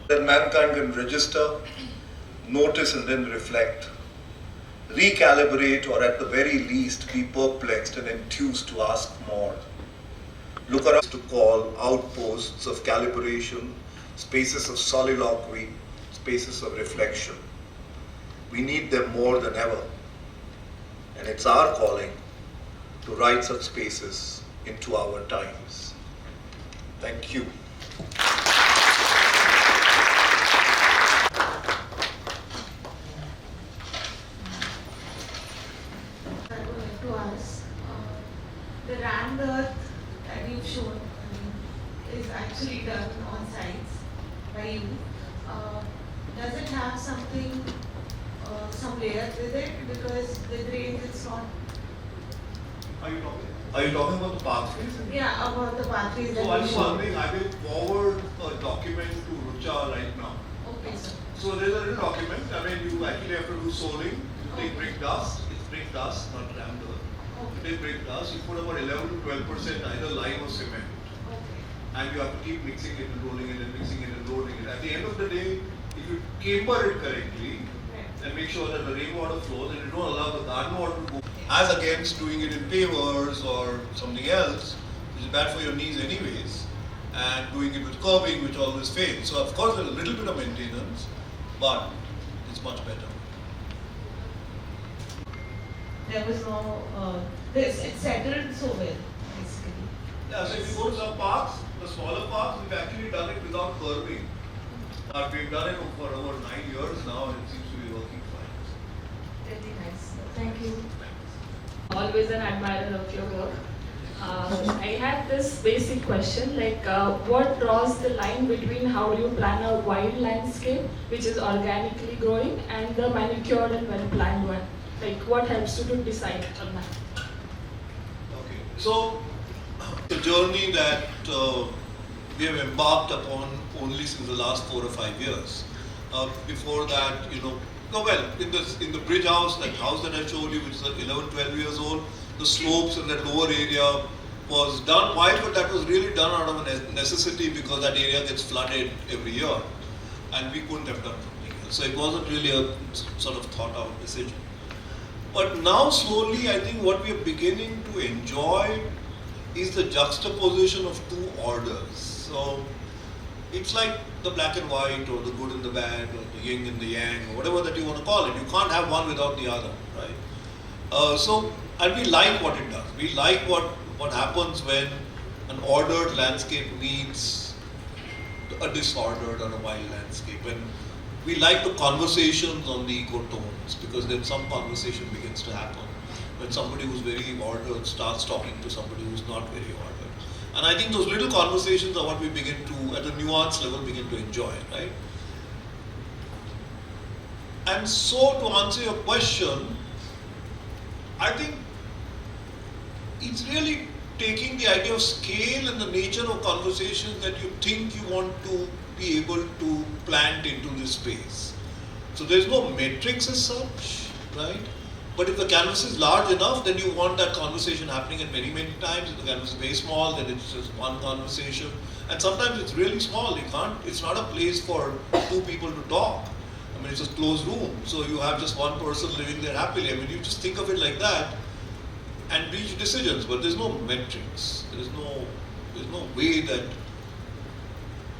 That mankind can register, notice and then reflect, recalibrate, or at the very least be perplexed and enthused to ask more. look around to call outposts of calibration, spaces of soliloquy, spaces of reflection. We need them more than ever. And it's our calling to write such spaces into our times. Thank you. I would like to ask, the rammed earth that you've shown is actually done on sites by you. Does it have something, some layers with it? Because the drains, it's not. Are you talking about the pathways? Yeah, about the pathways that So I'm you showed. wondering, I will forward a document to Rucha right now. Okay, sir. So there's a little document. I mean, you actually have to do soling. You take brick dust. It's brick dust, not rammed earth. You take brick dust. You put about 11 to 12% either lime or cement, Okay. and you have to keep mixing it and rolling it and mixing it and rolling it. At the end of the day, if you camber it correctly and make sure that the rainwater flows and you don't allow the garden water to go, as against doing it in pavers or something else, which is bad for your knees anyways, and doing it with curbing, which always fails. So of course there's a little bit of maintenance, but it's much better. There was no, it settled so well, basically. Yeah, so if you go to some parks, the smaller parks, we've actually done it without curbing. We've done it for over 9 years now, and it seems to be working fine. Really nice. Thank you. Always an admirer of your work. I had this basic question, like what draws the line between how you plan a wild landscape, which is organically growing, and the manicured and well-planned one? Like what helps you to decide on that? Okay, so the journey that we have embarked upon only since the last 4 or 5 years. Before that, in the bridge house, that house that I showed you, which is 11, 12 years old, the slopes in that lower area was done. Why? But that was really done out of a necessity, because that area gets flooded every year, and we couldn't have done something else. So it wasn't really a sort of thought out decision. But now slowly, I think what we are beginning to enjoy is the juxtaposition of two orders. So it's like the black and white, or the good and the bad, or the yin and the yang, or whatever that you want to call it. You can't have one without the other, right? And we like what it does. We like what happens when an ordered landscape meets a disordered or a wild landscape. And we like the conversations on the ecotones, because then some conversation begins to happen when somebody who's very ordered starts talking to somebody who's not very ordered. And I think those little conversations are what we begin to, at a nuance level, begin to enjoy, right? And so, to answer your question, I think it's really taking the idea of scale and the nature of conversations that you think you want to be able to plant into this space. So there's no metrics as such, right? But if the canvas is large enough, then you want that conversation happening at many, many times. If the canvas is very small, then it's just one conversation. And sometimes it's really small. It's not a place for two people to talk. I mean, it's a closed room. So you have just one person living there happily. I mean, you just think of it like that and reach decisions, but there's no metrics. There's no way that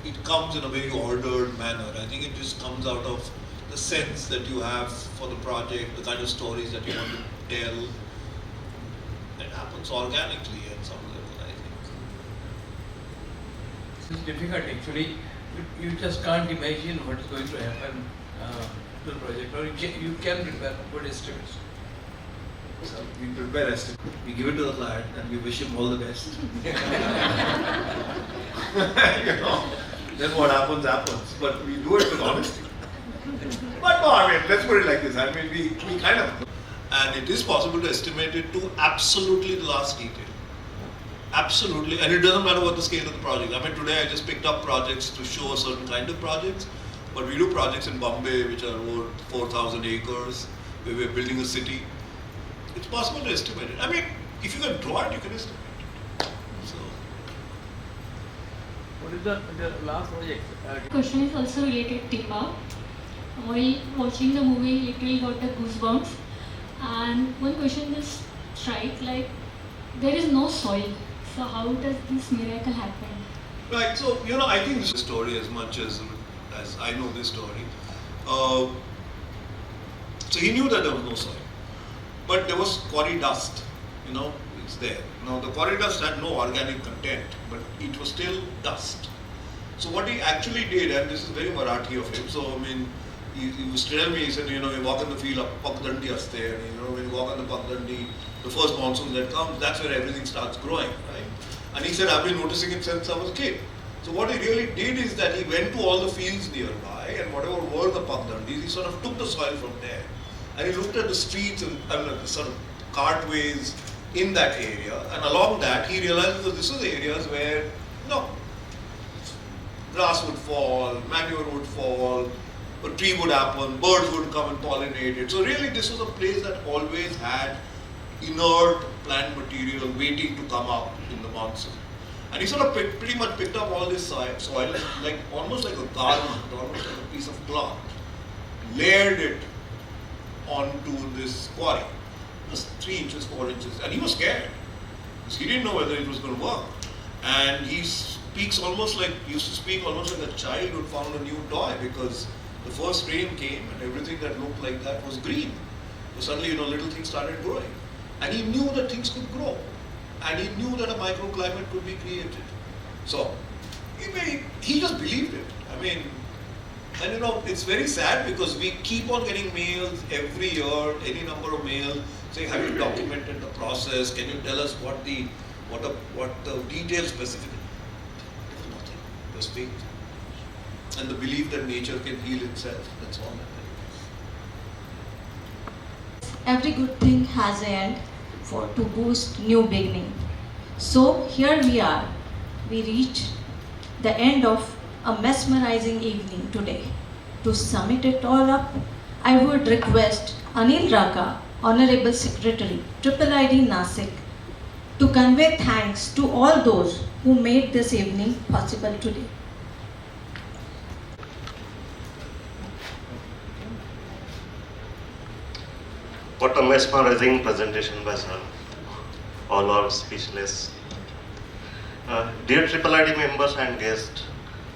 it comes in a very ordered manner. I think it just comes out of the sense that you have for the project, the kind of stories that you want to tell. It happens organically at some level, I think. It's difficult actually. You just can't imagine what is going to happen to the project, or you can prepare good estimates. So we prepare estimate, we give it to the client, and we wish him all the best. Then what happens, happens. But we do it with honesty. But no, I mean, let's put it like this. I mean, we kind of... And it is possible to estimate it to absolutely the last detail. Absolutely. And it doesn't matter what the scale of the project. I mean, today I just picked up projects to show a certain kind of projects. But we do projects in Bombay, which are over 4,000 acres, where we're building a city. It's possible to estimate it. I mean, if you can draw it, you can estimate it. So... What is the last project? Question is also related to timber. While watching the movie, literally got the goosebumps. And one question just strike, like there is no soil So how does this miracle happen? Right, so I think this story as much as I know this story. So he knew that there was no soil, but there was quarry dust. It's there. Now the quarry dust had no organic content, but it was still dust. So what he actually did, and this is very Marathi of him. So I mean, he was telling me, he said, you walk in the field, Pakdandi aste, and when you walk on the Pakdandi, the first monsoon that comes, that's where everything starts growing, right? And he said, I've been noticing it since I was a kid. So what he really did is that he went to all the fields nearby, and whatever were the Pakdandis, he sort of took the soil from there. And he looked at the streets and the sort of cartways in that area, and along that he realized that this was areas where grass would fall, manure would fall, a tree would happen, birds would come and pollinate it. So really this was a place that always had inert plant material waiting to come up in the monsoon. And he sort of pretty much picked up all this soil like almost like a garment, almost like a piece of cloth, layered it onto this quarry. It was 3 inches, 4 inches, and he was scared because he didn't know whether it was going to work. And he used to speak almost like a child who found a new toy, because the first rain came and everything that looked like that was green. So suddenly, little things started growing, and he knew that things could grow, and he knew that a microclimate could be created. So he just believed it. I mean. And it's very sad because we keep on getting mails every year, any number of mails saying, have you documented the process? Can you tell us what the details specifically? Nothing. Just faith. And the belief that nature can heal itself. That's all that Every good thing has an end to boost new beginning. So here we are. We reached the end of a mesmerizing evening today. To sum it all up, I would request Anil Raka, Honorable Secretary, IIID Nashik, to convey thanks to all those who made this evening possible today. What a mesmerizing presentation by sir. All are speechless. Dear IIID members and guests,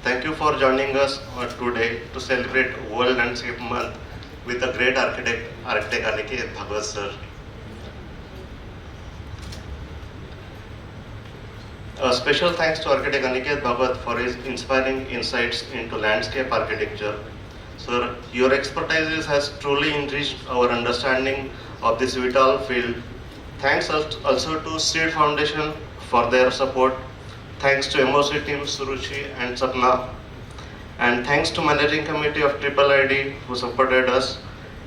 thank you for joining us today to celebrate World Landscape Month with the great architect Aniket Bhagwat sir. A special thanks to architect Aniket Bhagwat for his inspiring insights into landscape architecture. Sir, your expertise has truly enriched our understanding of this vital field. Thanks also to Seed Foundation for their support. Thanks to MOC team Suruchi and Sapna, and thanks to Managing Committee of IIID who supported us,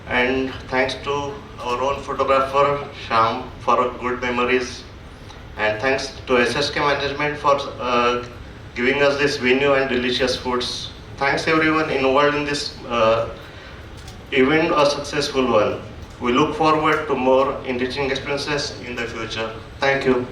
and thanks to our own photographer Sham for good memories, and thanks to SSK Management for giving us this venue and delicious foods. Thanks everyone involved in this event, a successful one. We look forward to more enriching experiences in the future. Thank you.